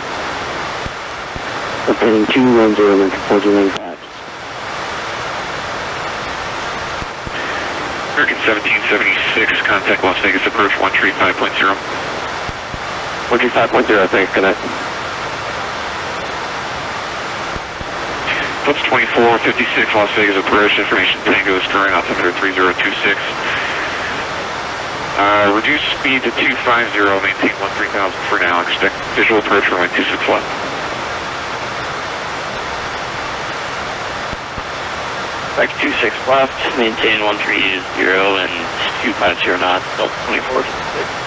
Left heading 210, American 1495. American 1776, contact Las Vegas approach 135.0. 135.0, thanks, good night. That's 2456, Las Vegas approach, information Tango is current, altimeter 3026. Reduce speed to 250, maintain 13,000 for now, expect visual approach runway 26 left. Expect 26 left, maintain 130 and 250 knots, Delta 2456.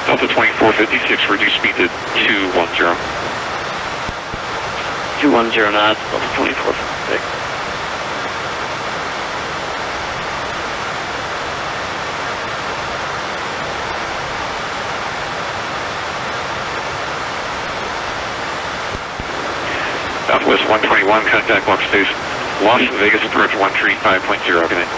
Delta 2456, reduce speed to 210. 210 knots, Delta 2456. Southwest 121, contact Las Space, Las Vegas approach 135.0, good night.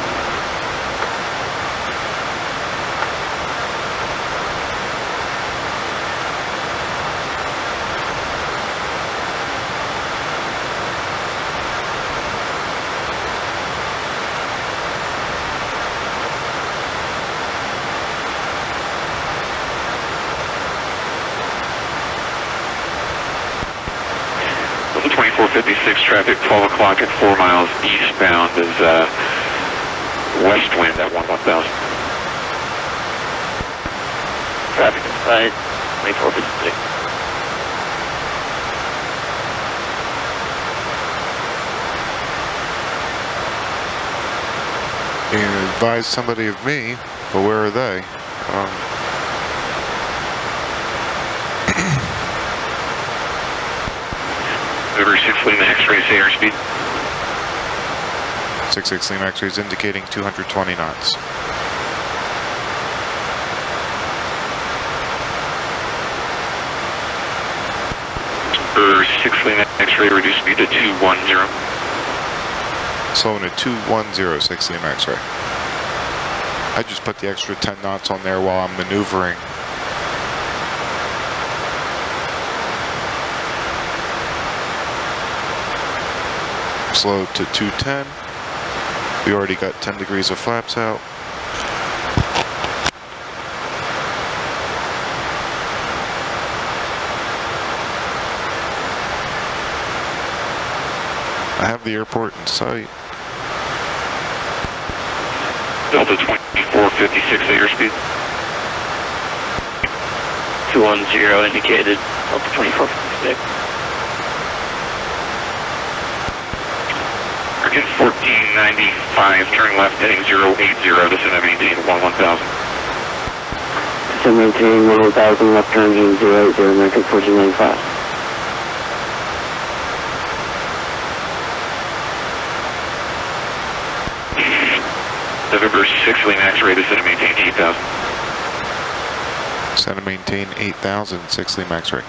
Delta 2456 traffic, 12 o'clock at 4 miles eastbound is west wind at 1000. Traffic inside, 2456. You advised somebody of me, but where are they? Over 6 Lima X-ray, say airspeed. 66 Lima X-ray is indicating 220 knots. Over 6 Lima X-ray, reduce speed to 210. Slowing to 210, 6 Lima X-ray. I just put the extra 10 knots on there while I'm maneuvering. Slow to 210. We already got 10 degrees of flaps out. I have the airport in sight. Delta 2456 at airspeed. 210 indicated, Delta 2456. American 1495, turn left heading 080, descend and maintain 1000. Descend maintain 1000, left turn 080, American 1495. November 6 Lima X-ray, descend and maintain 8000. Descend and maintain 8000, 6 Lima X-ray.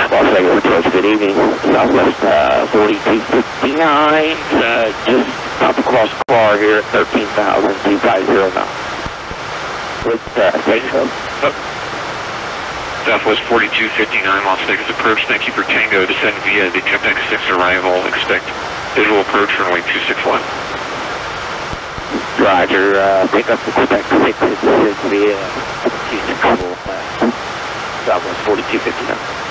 Las Vegas approach, good evening. Southwest 4259, just up across the car here at 13,250 knots. With station code. Southwest 4259, Las Vegas approach, thank you for Tango, descend via the Quebec 6 arrival, expect visual approach runway 261. Roger, pick up the Quebec 6 and descend via 261, Southwest 4259.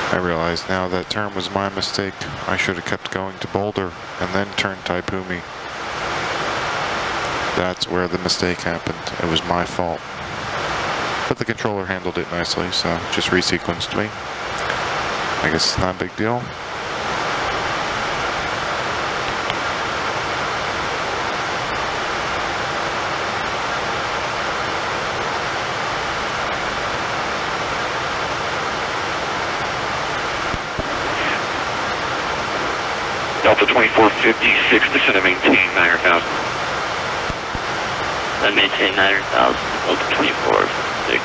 I realize now that turn was my mistake. I should have kept going to Boulder and then turned Taipumi. That's where the mistake happened. It was my fault. But the controller handled it nicely, so just resequenced me. I guess it's not a big deal. Delta 2456, descend and maintain 9,000. Then maintain 9,000, Delta 2456.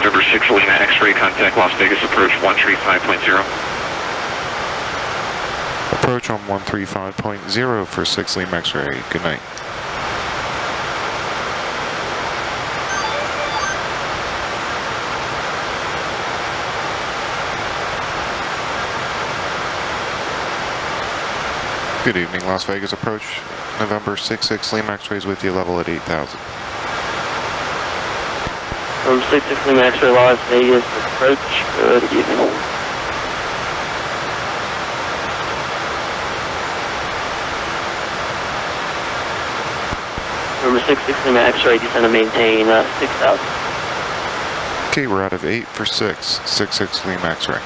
November 6 Lima X-ray, contact Las Vegas, approach 135.0. Approach on 135.0 for 6 Lima X-ray. Good night. Good evening, Las Vegas approach. November 66 Lima X-rays with you, level at 8,000. From 66 Lima X-ray, Las Vegas approach. Good evening. Number 66 Lima X-ray, descend and maintain 6,000. Okay, we're out of 8 for 6. 66 Lima X-ray.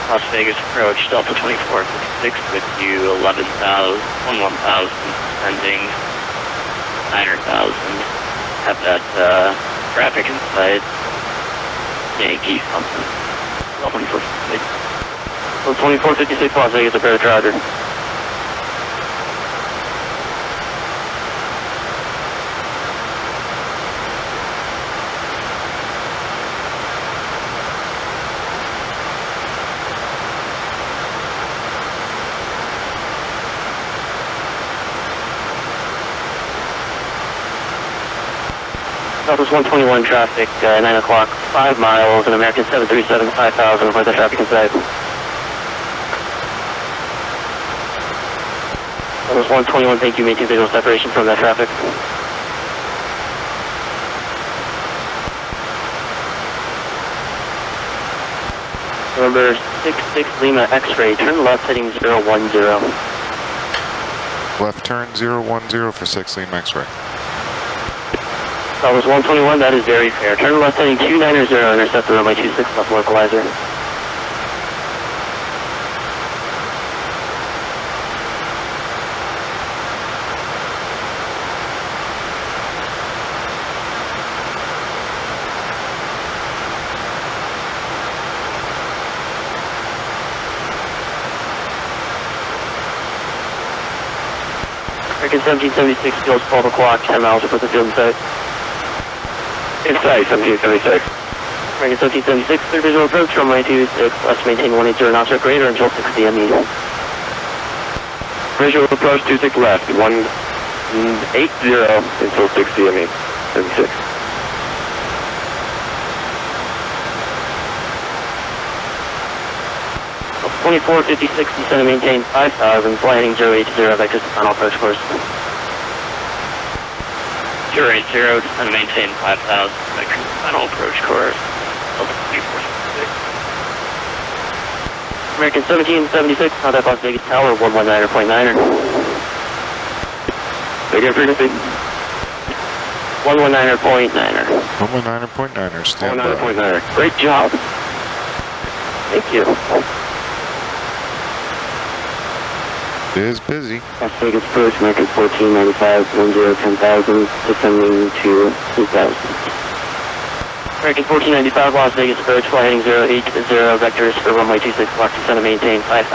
Las Vegas approach, Delta 2456 with you, 11,000, descending 9,000. Have that traffic in sight. Yankee something. Delta 2456. So 2456 Las Vegas, approach, roger. Southwest 121 traffic, 9 o'clock, 5 miles, and American 737 5000 for the traffic inside. Southwest 121, thank you, maintain visual separation from that traffic. Number 66 Lima X-ray, turn left heading 010. Left turn 010 for 6 Lima X-ray. That was 121, that is very fair. Turn left heading 290, intercept the runway 26 left localizer. American 1776, field 12 o'clock, 10 miles to put the field in sight. Inside 1776. American 1776, clear visual approach, runway 26, left maintain 180 knots or greater until 6 DME. Visual approach 26 left, 180 until 6 DME. 76. So 2456, descend and maintain 5000, fly heading 080, vectors to final approach course. 080, descend and maintain 5000, vectors to final approach course. Delta 2456. American 1776, contact Las Vegas Tower, 119.9er. Again, frequency? 119.9er. 119.9er, stand by. 119.9er. Great job. Thank you. It is busy. Las Vegas approach, American 1495, 10,000, descending to 2,000. American 1495, Las Vegas approach, fly heading 080, vectors for runway 26, lock descend and maintain 5,000.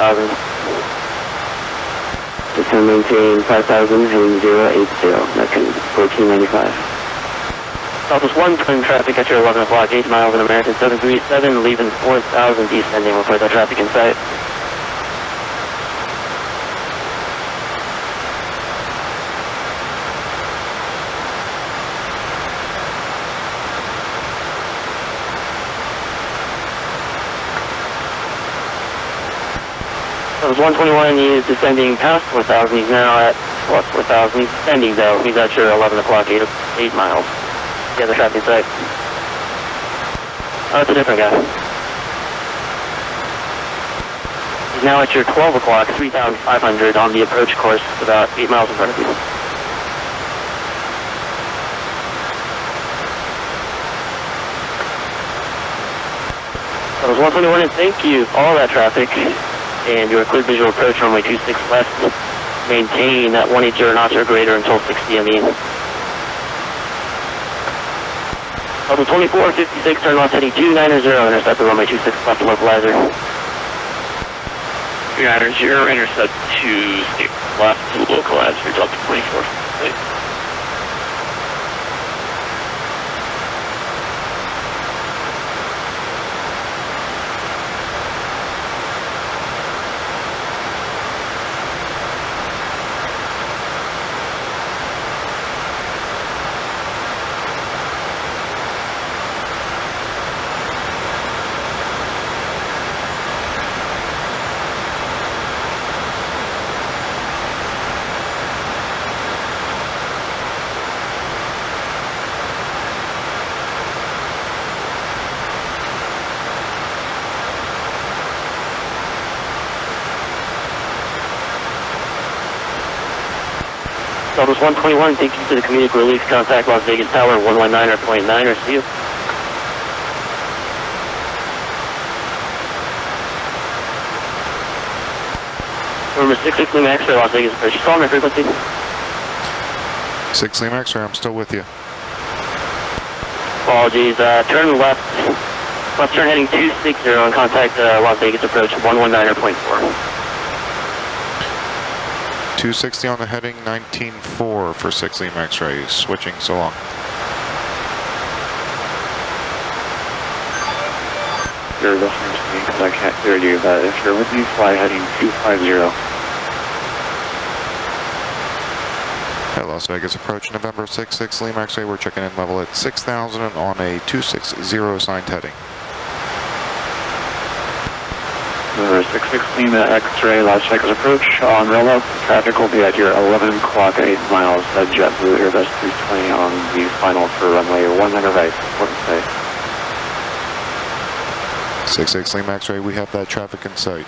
Descend and maintain 5,000, heading 080, American 1495. Southwest 1, traffic at your 11 o'clock, 8 miles, and American 737, leaving 4,000, descending, report that traffic in sight. That was 121, he is descending past 4,000, he's now at plus 4,000, he's descending though, he's at your 11 o'clock, 8 miles. The other traffic site. Oh, it's a different guy. He's now at your 12 o'clock, 3,500 on the approach course, about 8 miles in front of you. Southwest 121, and thank you, all that traffic, and your clear visual approach runway 26 left. Maintain at 180 knots or greater until 60 ME. Level 2456, turn left heading 290, intercept the runway 26 left localizer. 290, intercept 26 left localizer, Delta 24. Southwest 121, thank you for the comedic release. Contact Las Vegas Tower 119.9 or see you. Number 66 Lima X-ray, Las Vegas approach. Call my frequency. 6 Lima X-ray, I'm still with you. Apologies, turn left turn heading 260 and contact Las Vegas approach 119.4. 260 on the heading, 19.4 for 6 Lima X-ray, switching so long. You're listening to me because I can't hear you, but if you're with me, fly heading 250. At Las Vegas approach, November 6 Lima X-ray, we're checking in level at 6,000 on a 260 assigned heading. Number 66 Lima X-ray, Las Vegas approach on railroad. Traffic will be at your 11 o'clock, 8 miles at JetBlue Airbus 320 on the final for runway 100 right. Important to say. 66 Lima X-ray, we have that traffic in sight.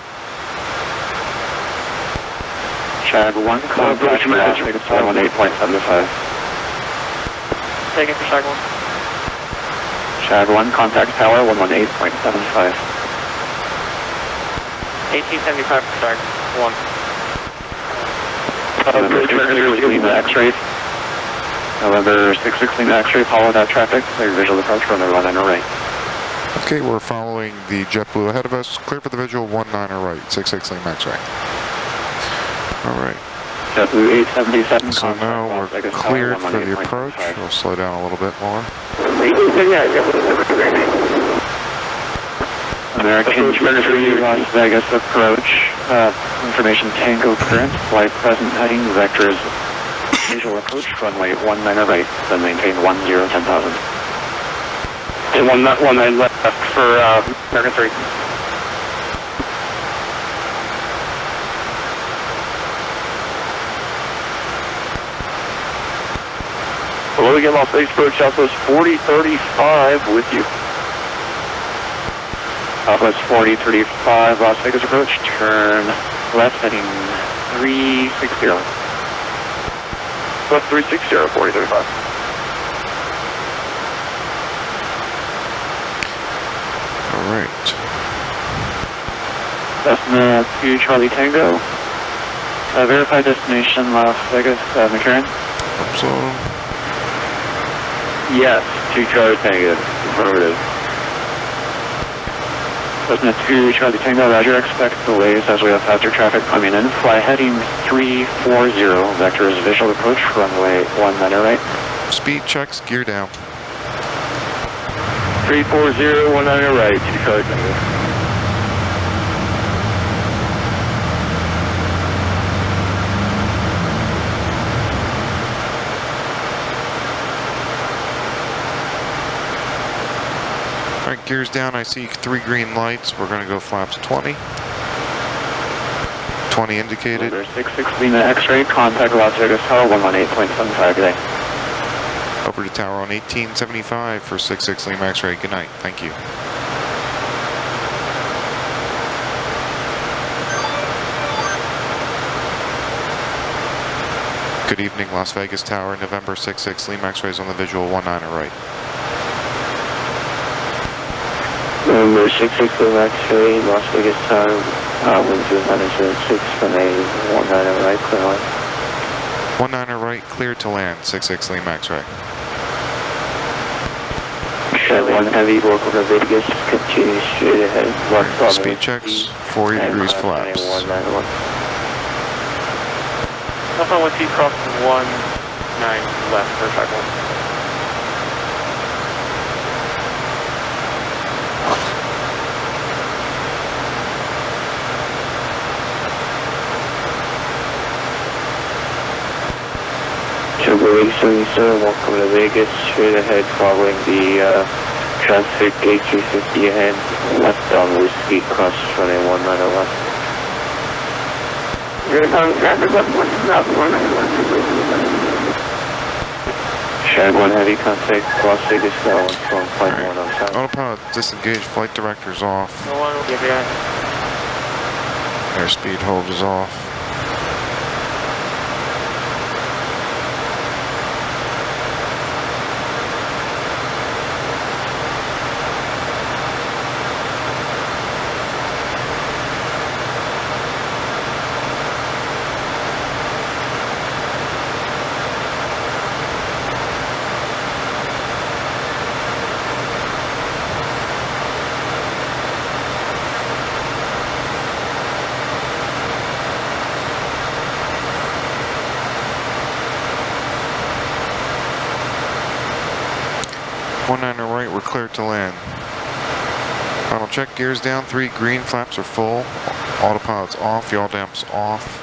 Chad 1, contact Las Vegas Tower 18.75. Taking for Chad 1. Chad 1, contact Tower 118.75. 1875 for Chad 1. November 66 Lima X-ray. November 66 Lima X-ray, follow that traffic. Clear visual approach from the 19 right. Okay, we're following the JetBlue ahead of us. Clear for the visual 19 right, 66 Lima X-ray. All right. JetBlue 877. So now we're cleared for the approach. We'll slow down a little bit more. American 23 Las Vegas approach. Information Tango current. Flight present heading vectors. Visual approach runway 19 right. Then maintain 10,000. And 19 left for American 3. Hello again, Las Vegas approach, Southwest 4035 with you. Southwest 4035, Las Vegas approach, turn left heading 360. Left 360, 4035. All right. Cessna 2 Charlie Tango. Verify destination Las Vegas, McCarran. Upsload. Yes, 2 Charlie Tango, affirmative. Cessna 2 Charlie Tango, roger, expect delays as we have faster traffic coming in. Fly heading 340, vectors visual approach, runway 19 right. Speed checks, gear down. 340, 19 right, 2 Charlie Tango. All right, gears down. I see 3 green lights. We're going to go flaps 20. 20 indicated. Number 66 Lima X-ray, contact Las Vegas Tower 118.75 today. Over to tower on 1875 for 66 Lima X-ray. Good night. Thank you. Good evening, Las Vegas Tower, November 66 Lima X-rays on the visual 19 right. November 66 Lima X-ray, Las Vegas Tower, wind 206 from a 19 right, clear line. 19 right, clear to land, 66 Lima X-ray. Shed 1 heavy, local to Vegas, continue straight ahead. Speed checks, 40 degrees flaps. Alpha 1T cross 19 left for track 1. Sugar 877, welcome to Vegas, straight ahead following the traffic gate 350 ahead, left on Whiskey, cross runway 19 left. Shed 1 heavy contact, Las Vegas, Sky 1 on south. Autopilot disengaged, flight director's off. No one will give you. Airspeed hold is off. Right, we're cleared to land. Final check, gears down, 3 green, flaps are full. Autopilot's off, yaw damp's off.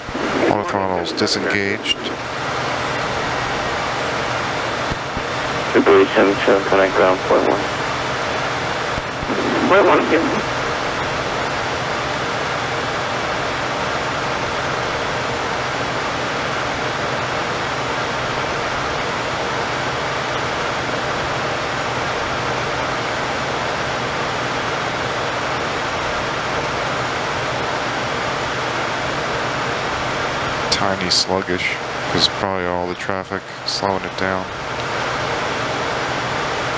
Auto throttle's disengaged. February 77, connect ground, point 1. Point 1, again. Tiny sluggish, because probably all the traffic slowing it down.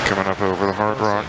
Coming up over the Hard Rock.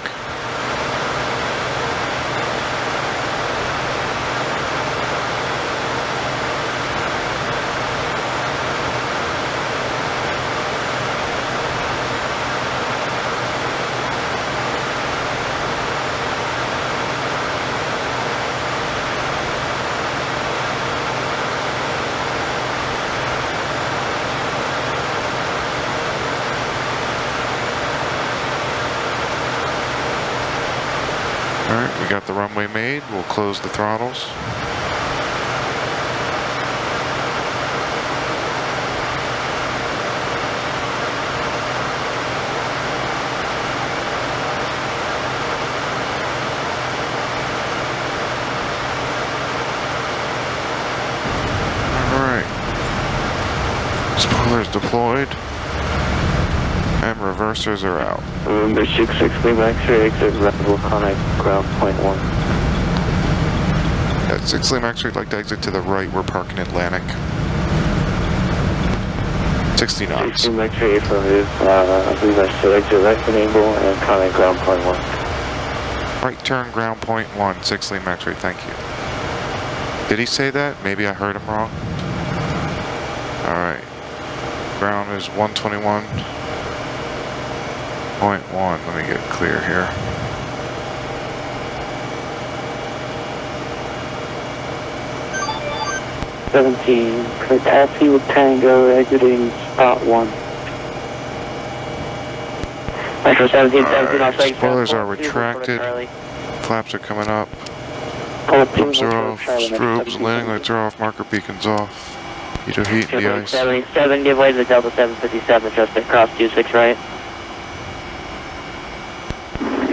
Alright, we got the runway made. We'll close the throttles. Alright. Spoilers deployed. And reversers are out. November 66 Lima X-ray, exit level connect ground, point 1. At 6 Lima X-ray, I'd like to exit to the right. We're parking Atlantic. 60 knots. 6 Lima X-ray affirmative, I believe I said exit right enable and connect ground, point 1. Right turn, ground point 1, 6 Lima X-ray, thank you. Did he say that? Maybe I heard him wrong. Alright. Ground is 121.1. Let me get clear here. Taxi with Tango exiting spot 1. Metro 17, spoilers are retracted. Flaps are coming up. Pumps are off. Strobes, landing lights are off. Marker beacons off. Heat of heat in the ice. 77, give way to the Delta 757, just across 26 right.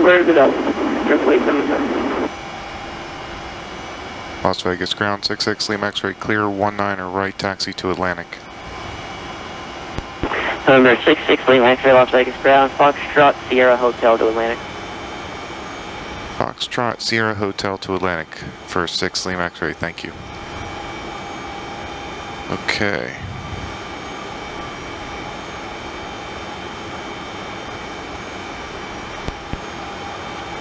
Where's it up? Just wait 77. Las Vegas ground 66 Lima X-ray clear 19er right taxi to Atlantic. November 66 Lima X-ray Las Vegas ground Foxtrot Sierra Hotel to Atlantic. Foxtrot Sierra Hotel to Atlantic for 6 Lima X-ray, thank you. Okay.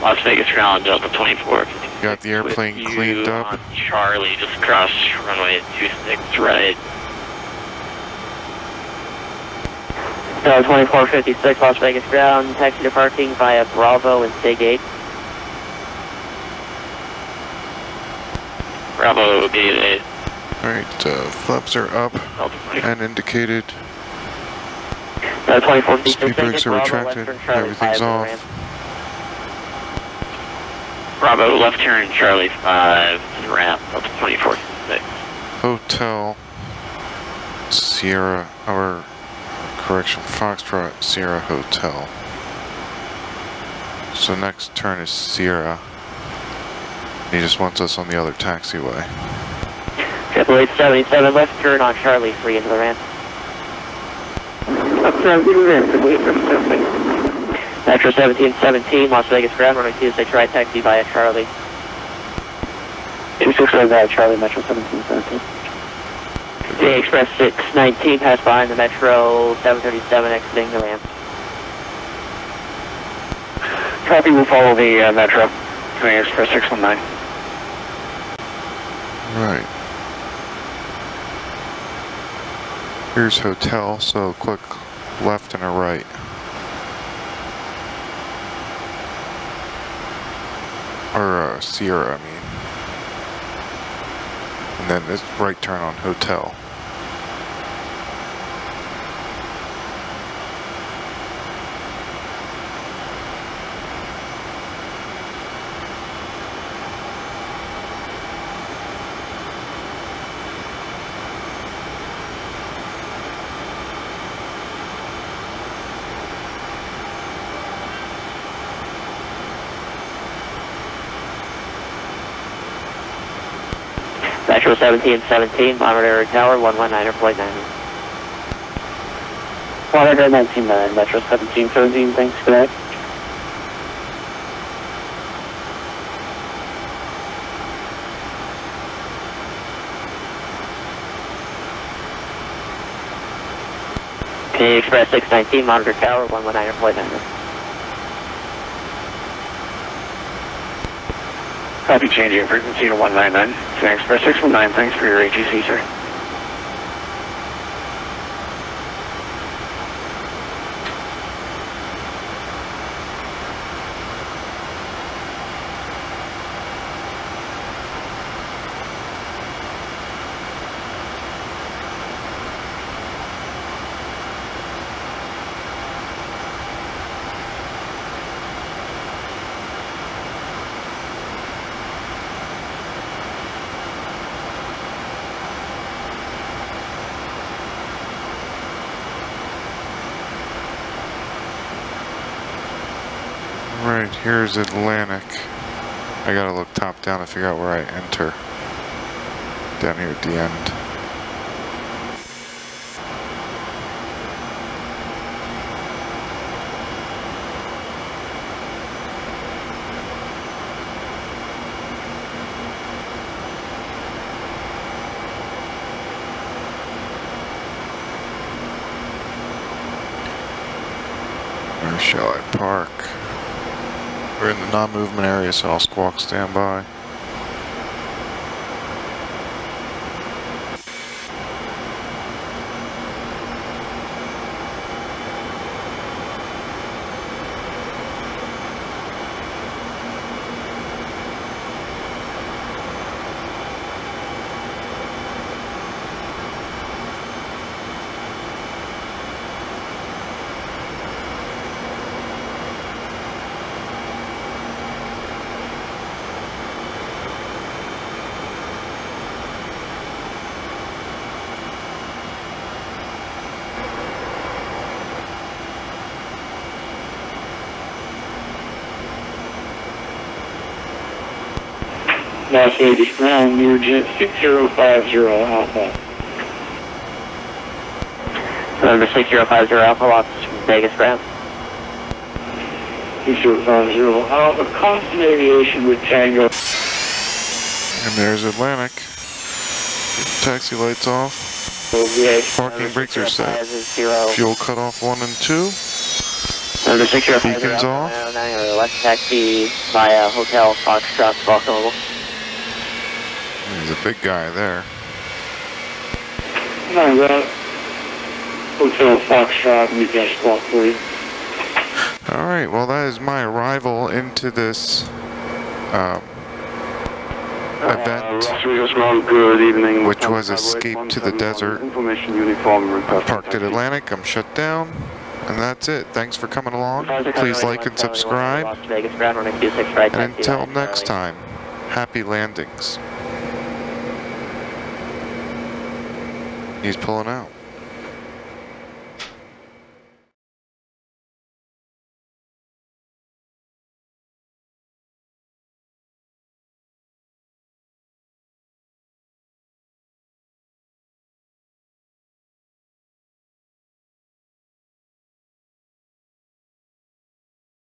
Las Vegas ground, Delta 24. Got the airplane cleaned up. On Charlie, just cross runway 26 right. Delta 2456, Las Vegas ground, taxi to parking via Bravo and Sig 8. Bravo, gate 8. Alright, flaps are up and indicated. Delta 2456, Speed brakes are retracted, everything's off. Bravo, left turn, Charlie 5, to the ramp, Delta 2456. Hotel Sierra, or correction, Foxtrot Sierra Hotel. So next turn is Sierra. He just wants us on the other taxiway. 877, left turn on Charlie 3 into the ramp. Metro 1717, Las Vegas ground, runway 26 right, taxi via Charlie. 26 right via Charlie, Metro 1717. The Express 619 passed behind the Metro 737 exiting the ramp. Copy, will follow the Metro. Express 619. Right. Here's hotel, so click left and a right. Or Sierra, I mean. And then this right turn on hotel. Metro 1717, Monterey Tower, 119.9. 119.9, Metro 1717, thanks for that. Okay, Express 619, Monitor Tower, 119.9. Copy, changing frequency to 199. Thanks for 619. Thanks for your ATC, sir. Right, here's Atlantic. I gotta look top down to figure out where I enter. Down here at the end. Where shall I park? We're in the non-movement area, so I'll squawk standby. Las Vegas ground, near jet 6050 Alpha. Number 6050 Alpha, Las Vegas ground. 6050 Alpha, Constant Aviation with Tango. And there's Atlantic. Taxi lights off. Parking brakes are set. Fuel cutoff 1 and 2. Beacons off. Left taxi via Hotel Foxtrot, Buffalo. There's a big guy there. Hotel Foxtrot, you guys walk through. Alright, well that is my arrival into this event, Good evening. which was Escape to the Desert. Information uniform. Parked at Atlantic, I'm shut down, and that's it. Thanks for coming along. Please like and subscribe. And until next time, happy landings. He's pulling out.